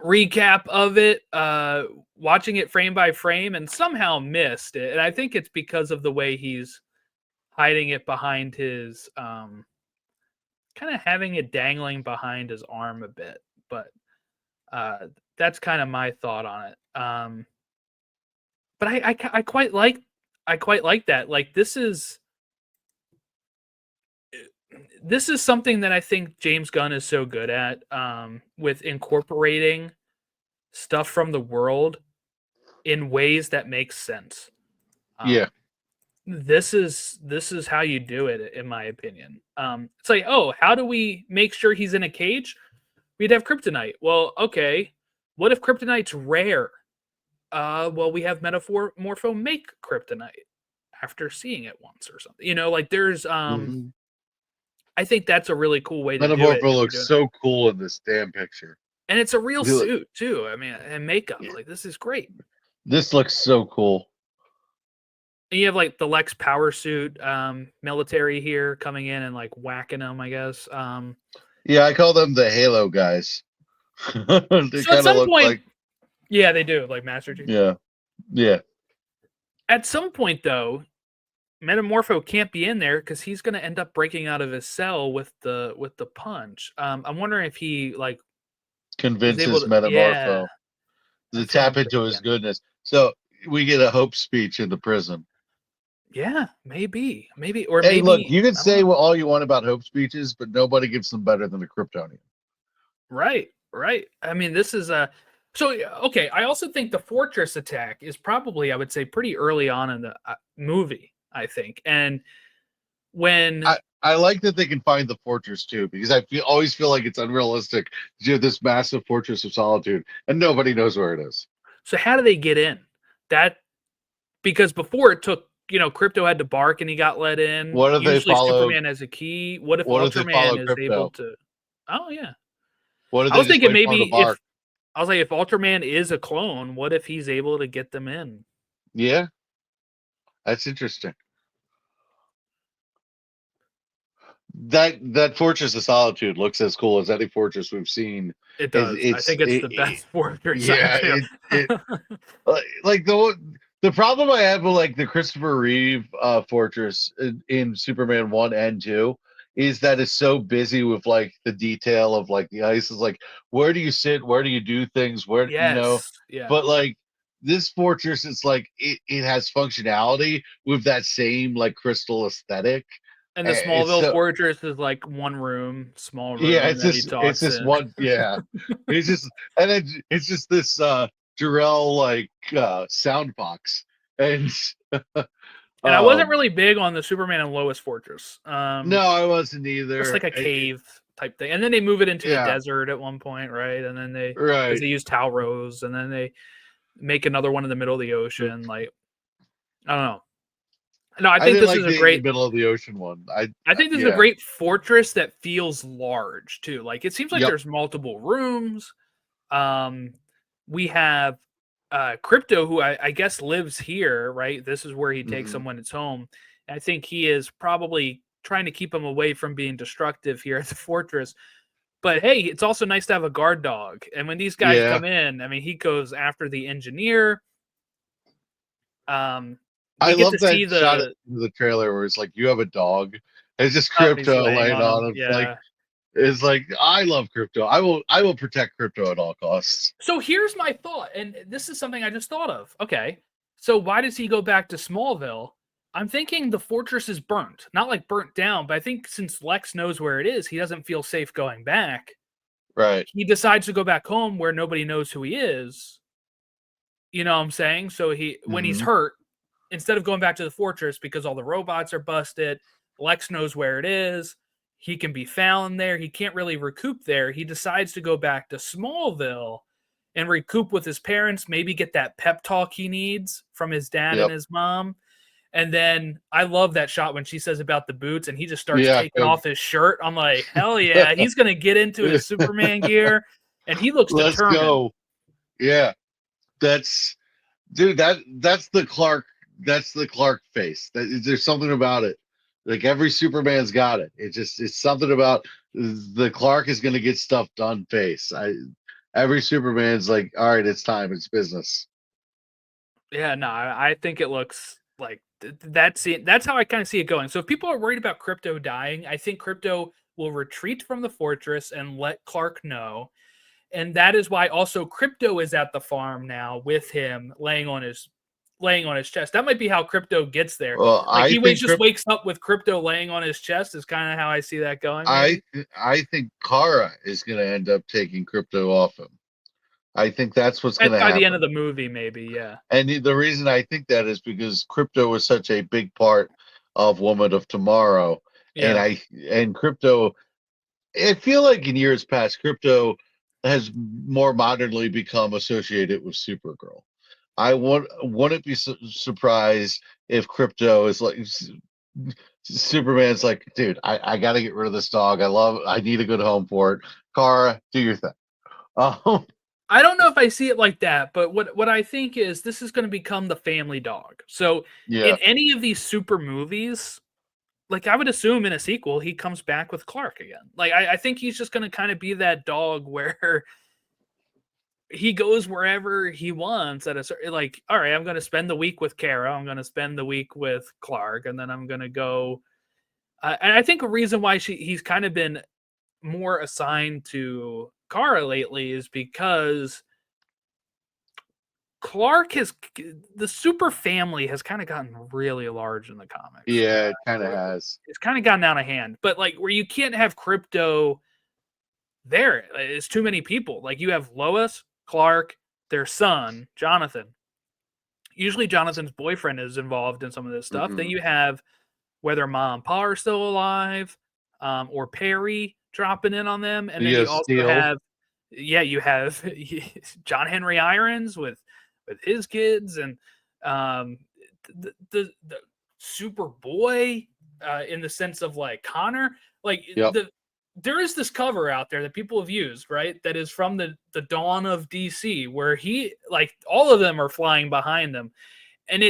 recap of it, watching it frame by frame, and somehow missed it. And I think it's because of the way he's hiding it behind his, kind of having it dangling behind his arm a bit. but that's kind of my thought on it. But I quite like that. Like this is something that I think James Gunn is so good at, with incorporating stuff from the world in ways that make sense. Yeah. This is how you do it, in my opinion. It's like, oh, how do we make sure he's in a cage? We'd have kryptonite. Well, okay. What if kryptonite's rare? Well, we have Morpho make kryptonite after seeing it once or something. Like there's Mhm. I think that's a really cool way to do it Metamorpho if you're looks doing it. so cool in this damn picture. And it's a real He look- suit too. I mean, and makeup. yeah, Like this is great. This looks so cool. And you have like the Lex power suit military here coming in and like whacking them, I guess. Yeah, I call them the Halo guys. They So at kind of some look point, like, yeah, they do, like Master Chief. yeah. At some point, though, Metamorpho can't be in there because he's going to end up breaking out of his cell with the punch. I'm wondering if he like is able Convinces to, yeah, Metamorpho to that's what I'm tap into his thinking. goodness. So we get a hope speech in the prison. Yeah, maybe, or Hey, look, maybe you can I don't say know. what all you want about hope speeches, but nobody gives them better than a Kryptonian. Right. I mean, this is a so okay. I also think the fortress attack is probably, I would say, pretty early on in the movie. I think, and when I like that they can find the fortress too, because always feel like it's unrealistic to have this massive fortress of solitude and nobody knows where it is. so how do they get in? That because before it took, Crypto had to bark and he got let in. What if they Usually follow? Superman has a key. What if What if they Ultraman follow is able Crypto? to? Oh yeah. What if I they was just thinking wait for him to maybe bark? if Ultraman is a clone, what if he's able to get them in? Yeah, that's interesting. That fortress of solitude looks as cool as any fortress we've seen. It does. I think it's the best fortress Yeah, too. it like the problem I have with like the Christopher Reeve fortress in Superman 1 and 2 is that it's so busy with like the detail of like the ice is like, where do you sit, where do you do things, where Yes. Yeah. but like this fortress, it's like it has functionality with that same like crystal aesthetic. And the It's Smallville so, fortress is like one room, small yeah, room that he it's talks just in. one, yeah. It's just and it's just this Jarrell like sound box. And And I wasn't um really big on the Superman and Lois fortress. no, I wasn't Just either. like a cave type thing. And then they move it into the Yeah, desert at one point, right? And then because right. they use towel rows, and then they make another one in the middle of the ocean. Like, I don't know. No, I I think didn't this is like a the great. middle of the ocean one. I think this is a Yeah. great fortress that feels large too. Like it seems like Yep. there's multiple rooms. Um, we have Crypto, who I guess lives here, right? This is where he takes Hmm. them when it's home. I think he is probably trying to keep them away from being destructive here at the fortress. But hey, it's also nice to have a guard dog. And when these guys Yeah. come in, I mean, he goes after the engineer. I We get to love see that shot of the the trailer where it's like you have a dog. It's just and he's Crypto laying laying on on him. him. Like Yeah. it's like I love Crypto. I will protect Crypto at all costs. So here's my thought, and this is something I just thought of. Okay, so why does he go back to Smallville? I'm thinking the fortress is burnt, not like burnt down, but I think since Lex knows where it is, he doesn't feel safe going back. Right. He decides to go back home where nobody knows who he is. You know what I'm saying? So when he's Hmm. hurt, instead of going back to the fortress because all the robots are busted, Lex knows where it is. He can be found there. He can't really recoup there. He decides to go back to Smallville and recoup with his parents, maybe get that pep talk he needs from his dad and Yep. his mom. And then I love that shot when she says about the boots and he just starts Yeah. taking off his shirt. I'm like, hell yeah, he's going to get into his Superman gear. And he looks Let's determined. go. Yeah. That's dude, that's the Clark, that's the Clark face. There's something about it. Like every Superman's got it. It's something about the Clark is gonna get stuff done face. Every Superman's like, all right, it's time, it's business. Yeah, no, I think it looks like that's it. That's how I kind of see it going. So if people are worried about Crypto dying, I think Crypto will retreat from the fortress and let Clark know. And that is why also Crypto is at the farm now with him laying on his chest. That might be how Crypto gets there. Well, Like I he think just wakes up with Crypto laying on his chest is kind of how I see that going. I Maybe I think Kara is going to end up taking Crypto off him. I think that's what's going to by the end of happen. the movie, maybe, yeah. And the reason I think that is because Crypto was such a big part of Woman of Tomorrow, and Yeah. Crypto. I feel like in years past, Crypto has more modernly become associated with Supergirl. I wouldn't be surprised if Crypto is like Superman's like, dude, I got to get rid of this dog. I need a good home for it. Kara, do your thing. Um, I don't know if I see it like that, but what I think is this is going to become the family dog. So yeah, in any of these super movies, like I would assume in a sequel, he comes back with Clark again. Like I think he's just going to kind of be that dog where he goes wherever he wants at a certain, like, all right, I'm going to spend the week with Kara, I'm going to spend the week with Clark, and then I'm going to go. And I think a reason why he's kind of been more assigned to Kara lately is because Clark has the super family has kind of gotten really large in the comics. yeah, it kind of has. It's kind of gotten out of hand, but like where you can't have Crypto there, it's too many people. Like you have Lois, Clark, their son, Jonathan. Usually Jonathan's boyfriend is involved in some of this stuff. Then Hmm. you have whether mom and pa are still alive, or Perry dropping in on them. And then You you have also Steel. have, yeah, you have John Henry Irons with his kids, and the Superboy, in the sense of like Connor, like Yep. there is this cover out there that people have used, right? That is from the dawn of DC, where he like all of them are flying behind them, and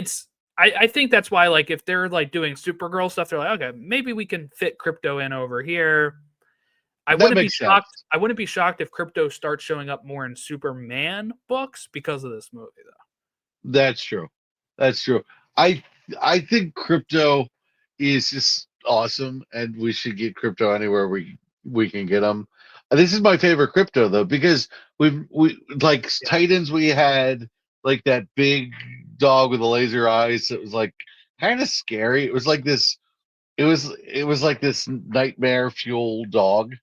I think that's why, like, if they're like doing Supergirl stuff, they're like, okay, maybe we can fit Crypto in over here. I That wouldn't be makes sense. shocked. I wouldn't be shocked if Crypto starts showing up more in Superman books because of this movie, though. That's true. That's true. I I think Crypto is just awesome, and we should get Crypto anywhere we can get them. This is my favorite Crypto though, because we like Yeah. Titans. We had like that big dog with the laser eyes. It was like kind of scary. It was like this. It was like this nightmare fuel dog,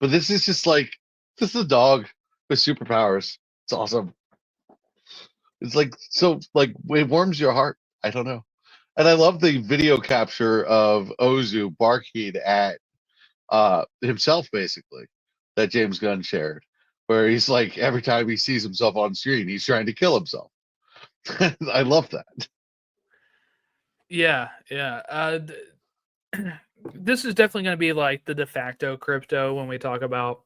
but this is just like this is a dog with superpowers. It's awesome. It's like so like it warms your heart. I don't know. And I love the video capture of Ozu barking at himself basically that James Gunn shared, where he's like every time he sees himself on screen, he's trying to kill himself. I love that. Yeah, yeah. This is definitely going to be like the de facto Crypto when we talk about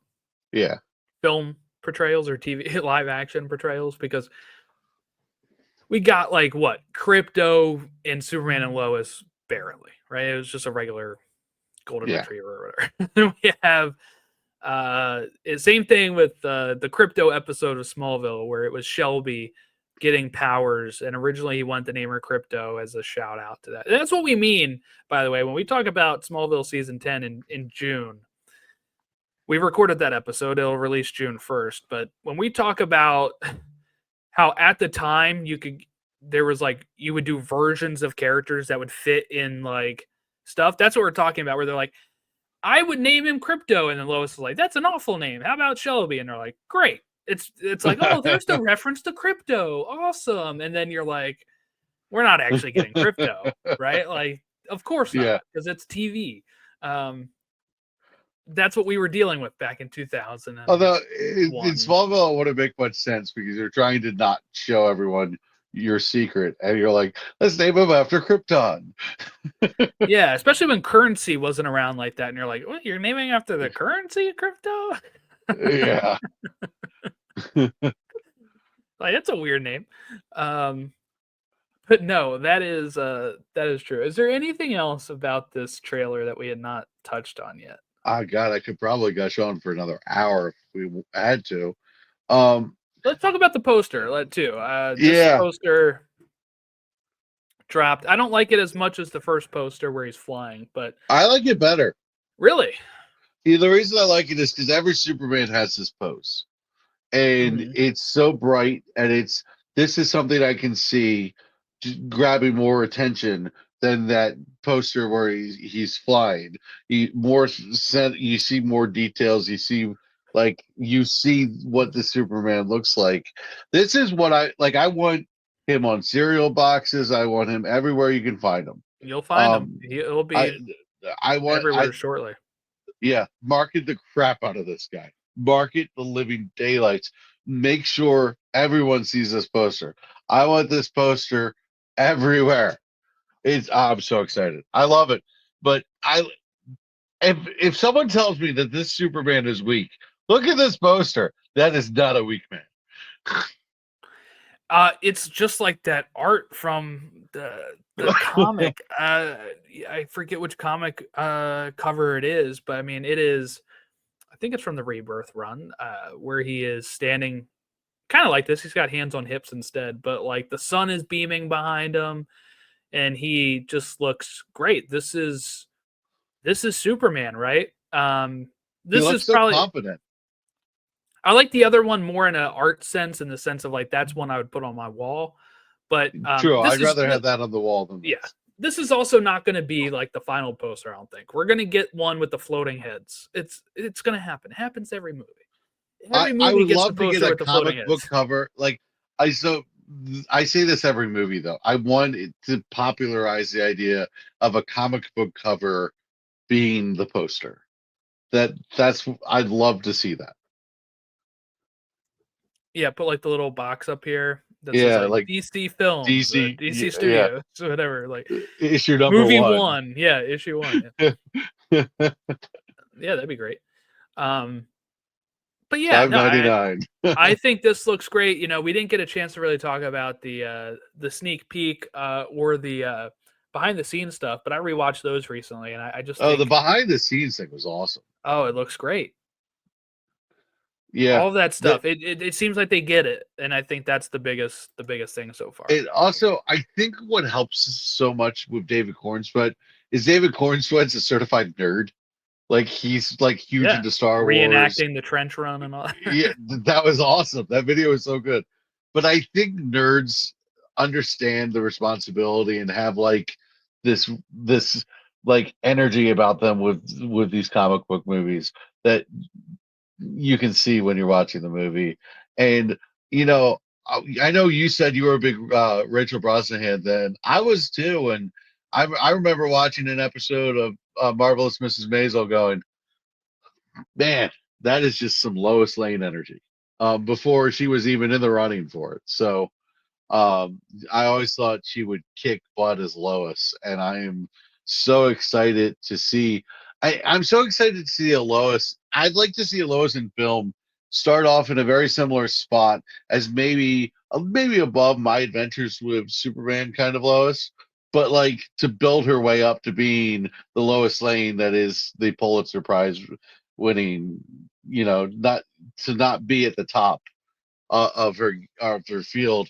Yeah. film portrayals or TV live action portrayals, because we got like what Crypto in Superman and Lois barely, right? It was just a regular golden Yeah. retriever or whatever. We have same thing with the Crypto episode of Smallville where it was Shelby getting powers, and originally he wanted to name her Crypto as a shout out to that. And that's what we mean, by the way, when we talk about Smallville season 10 in June. We recorded that episode, it'll release June 1st, but when we talk about how at the time there was like you would do versions of characters that would fit in like stuff, that's what we're talking about, where they're like, I would name him Crypto, and then Lois was like, "That's an awful name. How about Shelby?" And they're like, "Great." It's like, "Oh, there's the reference to Crypto. Awesome." And then you're like, "We're not actually getting Crypto, right?" Like, of course not, Yeah. because it's TV. Um, that's what we were dealing with back in 2001. Although in Smallville, it wouldn't make much sense because you're trying to not show everyone your secret, and you're like, let's name him after Krypton. Yeah, especially when currency wasn't around like that, and you're like, "What? You're naming after the currency, Crypto?" Yeah. Like, it's a weird name. But no, that is true. Is there anything else about this trailer that we had not touched on yet? Oh God, I could probably gush on for another hour if we had to. Um, Let's talk about the poster. Let too. This yeah, poster dropped. I don't like it as much as the first poster where he's flying, but I like it better. really, Yeah, the reason I like it is because every Superman has this pose. and Mhm. it's so bright, and this is something I can see grabbing more attention than that poster where he's flying. You see more details. You see what the Superman looks like. This is what I like. I want him on cereal boxes. I want him everywhere you can find him. You'll find him. Um, He'll I be I want I everywhere shortly. Yeah, market the crap out of this guy. Market the living daylights. Make sure everyone sees this poster. I want this poster everywhere. I'm so excited. I love it. But if someone tells me that this Superman is weak, look at this poster. That is not a weak man. It's just like that art from the comic. I forget which comic cover it is, but I mean, it is. I think it's from the Rebirth run, where he is standing kind of like this. He's got hands on hips instead, but like the sun is beaming behind him, and he just looks great. This is Superman, right? He This is looks so probably confident. I like the other one more in an art sense, in the sense of like that's one I would put on my wall. But True. this I'd is rather have that on the wall than yeah, this. this is also not going to be like the final poster. I don't think we're going to get one with the floating heads. It's going to happen. It happens every movie. Every I movie would gets the love to get poster a with the floating comic book heads. cover. I say this every movie though. I want it to popularize the idea of a comic book cover being the poster. That's I'd love to see that. Yeah, put like the little box up here that says Yeah, like like DC Films, DC, DC yeah, Studios, whatever. Like issue number movie one. one, yeah, issue one. Yeah, that'd be great. Um, but yeah, Five no, ninety I nine. I think this looks great. We didn't get a chance to really talk about the sneak peek or the behind the scenes stuff, but I rewatched those recently, and I just Oh, the think, behind the scenes thing was awesome. oh, it looks great. Yeah, All of that that stuff. It seems like they get it, and I think that's the biggest thing so far. it also. I think what helps so much with David Cornsweet is David Cornsweet's a certified nerd. Like he's like huge Yeah, into Star Wars. reenacting the trench run and all. Yeah, that was awesome. That video was so good. But I think nerds understand the responsibility and have like this like energy about them with these comic book movies that you can see when you're watching the movie. And you know, I know you said you were a big Rachel Brosnahan then. I was too, and I remember watching an episode of Marvelous Mrs. Maisel going, man, that is just some Lois Lane energy. Before she was even in the running for it. So um, I always thought she would kick butt as Lois, and I am so excited to see. I'm so excited to see a Lois. I'd like to see a Lois in film start off in a very similar spot as maybe above My Adventures with Superman kind of Lois, but like to build her way up to being the Lois Lane that is the Pulitzer Prize winning. Not to not be at the top of her field,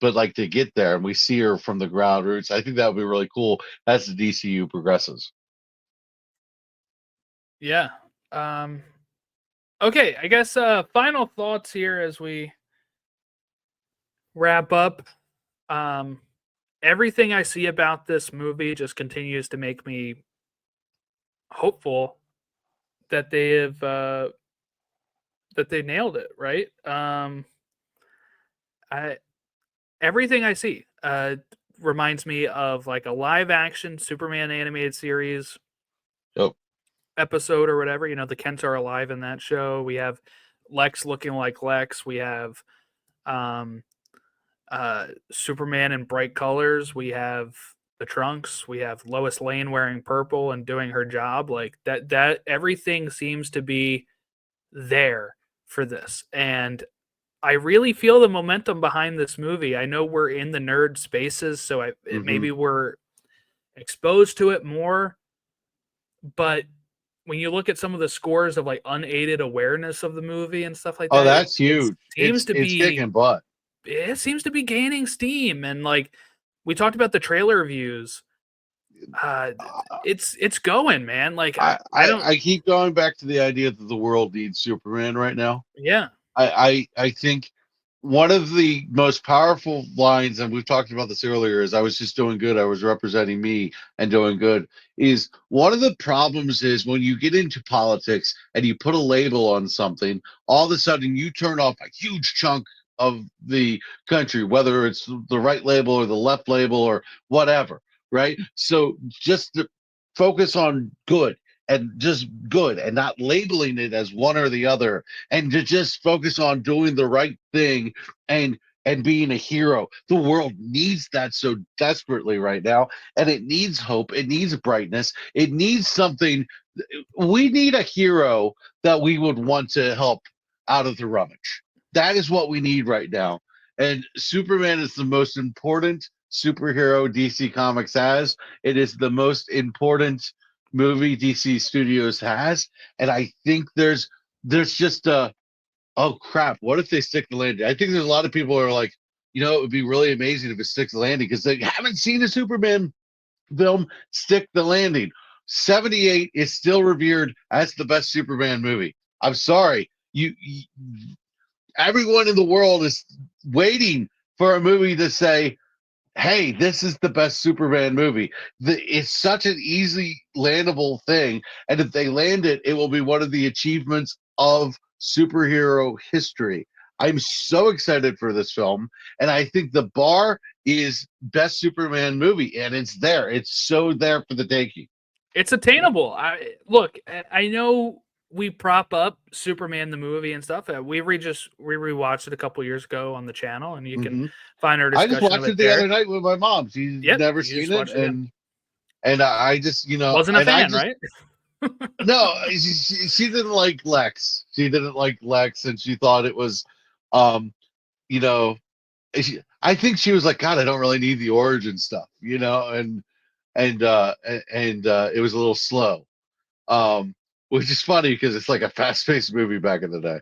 but like to get there, and we see her from the ground roots. I think that would be really cool as the DCU progresses. Yeah. Okay, I guess final thoughts here as we wrap up. Um, Everything I see about this movie just continues to make me hopeful that they nailed it, right? I Everything I see reminds me of like a live action Superman animated series Oh, episode or whatever. The Kents are alive in that show. We have Lex looking like Lex. We have um, Superman in bright colors. We have the trunks. We have Lois Lane wearing purple and doing her job. Like that everything seems to be there for this. And I really feel the momentum behind this movie. I know we're in the nerd spaces, so hmm maybe we're exposed to it more, but when you look at some of the scores of like unaided awareness of the movie and stuff like oh, that, that's huge. seems to It's be kicking butt. it seems to be gaining steam. And like we talked about the trailer reviews, uh it's going, man. Like I, I I don't I keep going back to the idea that the world needs Superman right now. yeah. I think one of the most powerful lines, and we've talked about this earlier, is I was just doing good. I was representing me and doing good. Is one of the problems is when you get into politics and you put a label on something, all of a sudden you turn off a huge chunk of the country, whether it's the right label or the left label or whatever, right? So just to focus on good and just good and not labeling it as one or the other, and to just focus on doing the right thing and being a hero. The world needs that so desperately right now, and it needs hope, it needs brightness, it needs something. We need a hero that we would want to help out of the rubbish. That is what we need right now, and Superman is the most important superhero DC Comics has. It is the most important movie DC Studios has, and I think there's just a, oh crap, what if they stick the landing? I think there's a lot of people who are like, it would be really amazing if it sticks the landing because they haven't seen a Superman film stick the landing. 78 is still revered as the best Superman movie. I'm sorry, you everyone in the world is waiting for a movie to say, hey, this is the best Superman movie. It's such an easy landable thing. And if they land it, it will be one of the achievements of superhero history. I'm so excited for this film. And I think the bar is best Superman movie. And it's there. It's so there for the taking. It's attainable. Look, I know we prop up Superman the movie and stuff. We rewatched it a couple years ago on the channel, and you can find our I just discussion of watched it it the there. other night with my mom. She's never You just seen it. watched it, And I just, wasn't a and I fan, just, right? no, she didn't like Lex. She didn't like Lex, and she thought it was, you know, I think she was like, God, I don't really need the origin stuff, and it was a little slow, which is funny because it's like a fast-paced movie back in the day.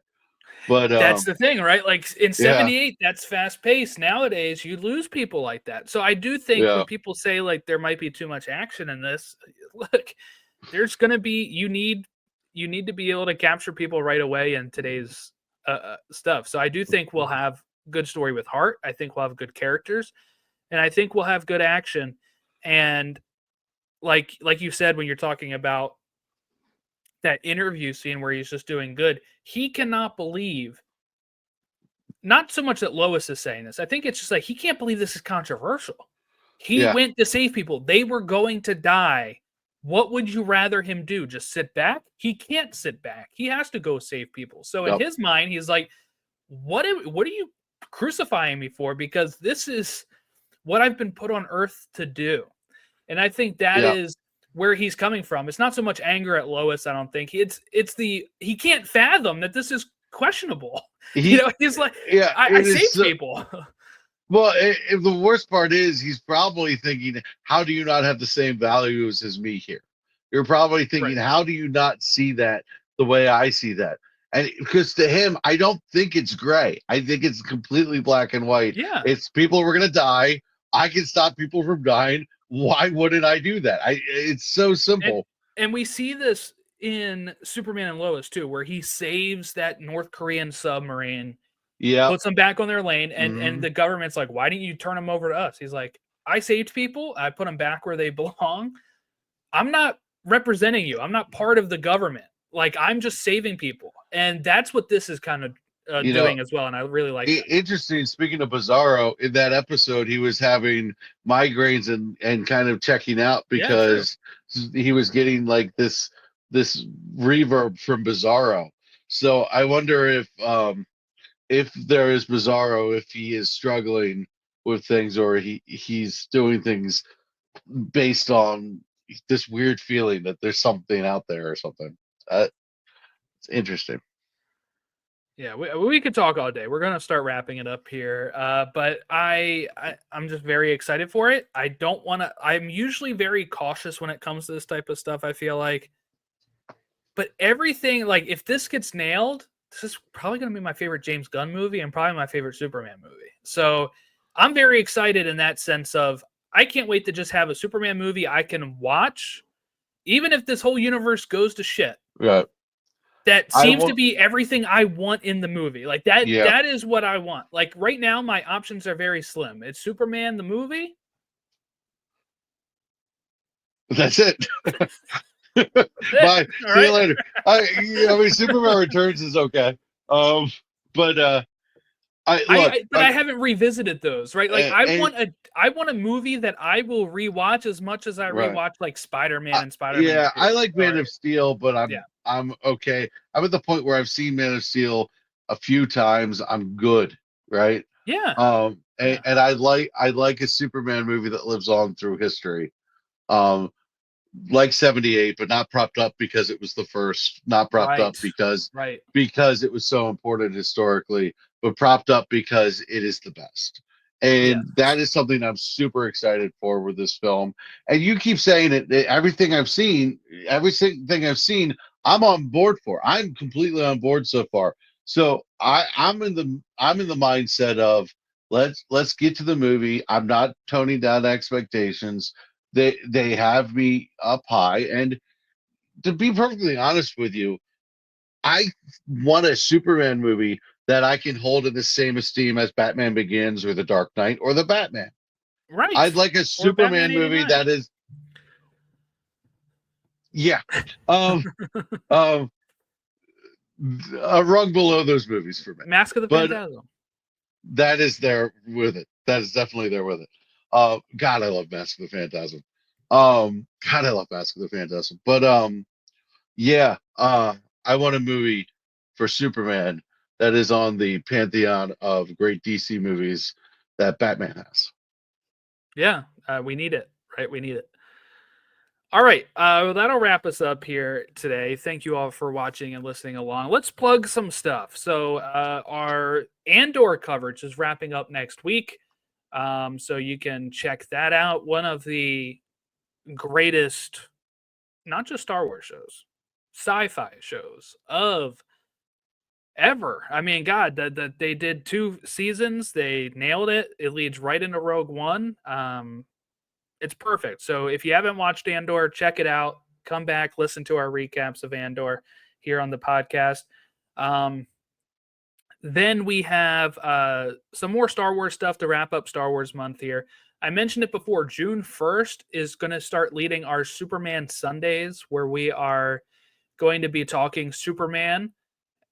But That's the thing, right? Like in yeah, 78, that's fast paced. Nowadays, you lose people like that. So I do think yeah, when people say like there might be too much action in this, look, there's going to be you need to be able to capture people right away in today's stuff. So I do think we'll have good story with heart. I think we'll have good characters, and I think we'll have good action. And like you said when you're talking about that interview scene where he's just doing good, he cannot believe not so much that Lois is saying this. I think it's just like he can't believe this is controversial. He yeah, went to save people. They were going to die. What would you rather him do? Just sit back? He can't sit back. He has to go save people. So in yep, his mind, he's like, what are you crucifying me for? Because this is what I've been put on earth to do. And I think that yeah. is where he's coming from. It's not so much anger at Lois, I don't think. He can't fathom that this is questionable. He, He's like, yeah, I it is. saved people. Well, the worst part is he's probably thinking, how do you not have the same values as me here? You're probably thinking, Right. how do you not see that the way I see that? And because to him, I don't think it's gray. I think it's completely black and white. Yeah. It's people are going to die. I can stop people from dying. Why wouldn't I do that? It's so And simple. and we see this in Superman and Lois too, where he saves that North Korean submarine, Yeah. puts them back on their lane, and Hmm. the government's like, why didn't you turn them over to us? He's like, I saved people, I put them back where they belong. I'm not representing you. I'm not part of the government. Like I'm just saving people, and that's what this is kind of You know, doing as well. And I really like that. Interesting. Speaking of Bizarro, in that episode, he was having migraines and kind of checking out Yeah, true. because he was getting like this reverb from Bizarro. So I wonder if there is Bizarro, if he is struggling with things or he's doing things based on this weird feeling that there's something out there or something. It's interesting. Yeah, we could talk all day. We're gonna start wrapping it up here, but I'm just very excited for it. I don't want to. I'm usually very cautious when it comes to this type of stuff. I feel like, but everything like if this gets nailed, this is probably gonna be my favorite James Gunn movie and probably my favorite Superman movie. So I'm very excited in that sense of I can't wait to just have a Superman movie I can watch, even if this whole universe goes to shit. Right. that I seems to want, be everything I want in the movie. Like that yeah, that is what I want. Like right now my options are very slim. It's Superman the movie. that's it. That's it. Bye. All See you right. later. I mean, Superman Returns is okay. But I look, But I haven't revisited those, right? Like and I want a movie that I will rewatch as much as I right. rewatch like Spider-Man and Spider-Man Yeah, 2. I like Man Or of Steel, but yeah. I'm okay. I'm at the point where I've seen Man of Steel a few times. I'm good, right? Yeah. And, Yeah. I like a Superman movie that lives on through history. Um, like 78, but not propped up because it was the first, not propped Right. up Right. because it was so important historically, but propped up because it is the best. Yeah. And that is something I'm super excited for with this film. And you keep saying it, everything I've seen, I'm on board for. I'm completely on board so far. So I'm in the mindset of let's get to the movie. I'm not toning down expectations. They have me up high, and to be perfectly honest with you, I want a Superman movie that I can hold in the same esteem as Batman Begins or The Dark Knight or The Batman. Right. I'd like a Or Batman Superman movie 89. that is, yeah, um, um, a rung below those movies for me. Mask of the But Phantasm. that is there with it. That is definitely there with it. God, I love Mask of the Phantasm. God, I love Mask of the Phantasm. But yeah, I want a movie for Superman that is on the pantheon of great DC movies that Batman has. Yeah. We need it. Right. We need it. All right. Well, that'll wrap us up here today. Thank you all for watching and listening along. Let's plug some stuff. So, our Andor coverage is wrapping up next week. So you can check that out. One of the greatest, not just Star Wars shows, sci-fi shows of ever. I mean, God, that they did 2 seasons. They nailed it. It leads right into Rogue One. It's perfect. So if you haven't watched Andor, check it out. Come back, listen to our recaps of Andor here on the podcast. Um, then we have some more Star Wars stuff to wrap up Star Wars month here. I mentioned it before. June 1st is going to start leading our Superman Sundays, where we are going to be talking Superman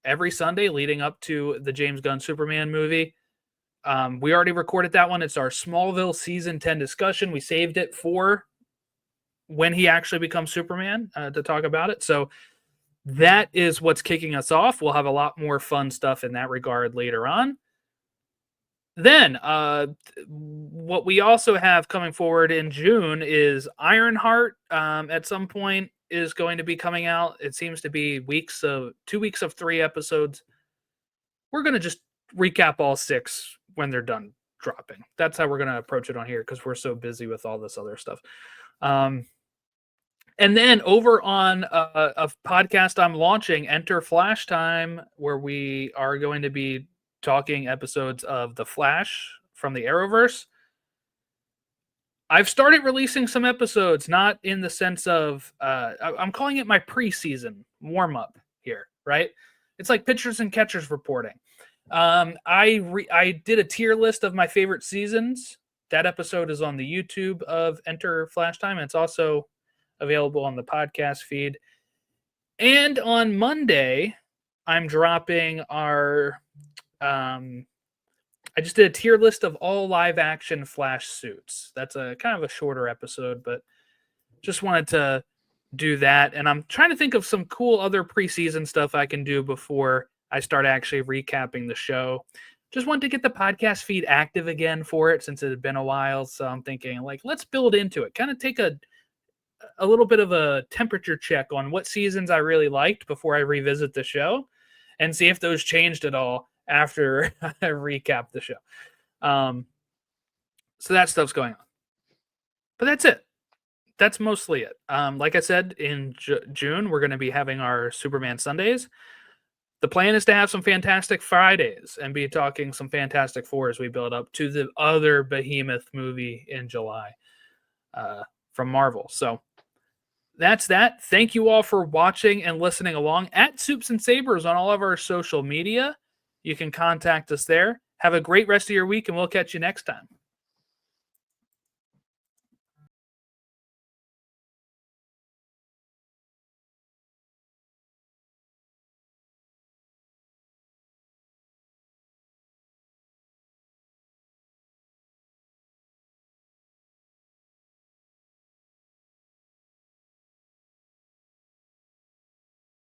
every Sunday leading up to the James Gunn Superman movie. We already recorded that one. It's our Smallville season 10 discussion. We saved it for when he actually becomes Superman to talk about it. So that is what's kicking us off. We'll have a lot more fun stuff in that regard later on. Then, what we also have coming forward in June is Ironheart. At some point, is going to be coming out. It seems to be 2 weeks of 3 episodes. We're going to just recap all 6 when they're done dropping. That's how we're going to approach it on here because we're so busy with all this other stuff. And then over on a podcast I'm launching, Enter Flash Time, where we are going to be talking episodes of The Flash from the Arrowverse. I've started releasing some episodes, not in the sense of I'm calling it my preseason warm up here, right? It's like pitchers and catchers reporting. I did a tier list of my favorite seasons. That episode is on the YouTube of Enter Flash Time. And it's also available on the podcast feed. And on Monday, I'm dropping our. I just did a tier list of all live action Flash suits. That's a kind of a shorter episode, but just wanted to do that. And I'm trying to think of some cool other preseason stuff I can do before I start actually recapping the show. Just wanted to get the podcast feed active again for it since it had been a while. So I'm thinking, like, let's build into it. Kind of take a little bit of a temperature check on what seasons I really liked before I revisit the show and see if those changed at all after I recap the show. So that stuff's going on. But that's it. That's mostly it. Like I said, in June, we're going to be having our Superman Sundays. The plan is to have some Fantastic Fridays and be talking some Fantastic Four as we build up to the other behemoth movie in July from Marvel. So That's that. Thank you all for watching and listening along at Soups and Sabers on all of our social media. You can contact us there. Have a great rest of your week, and we'll catch you next time.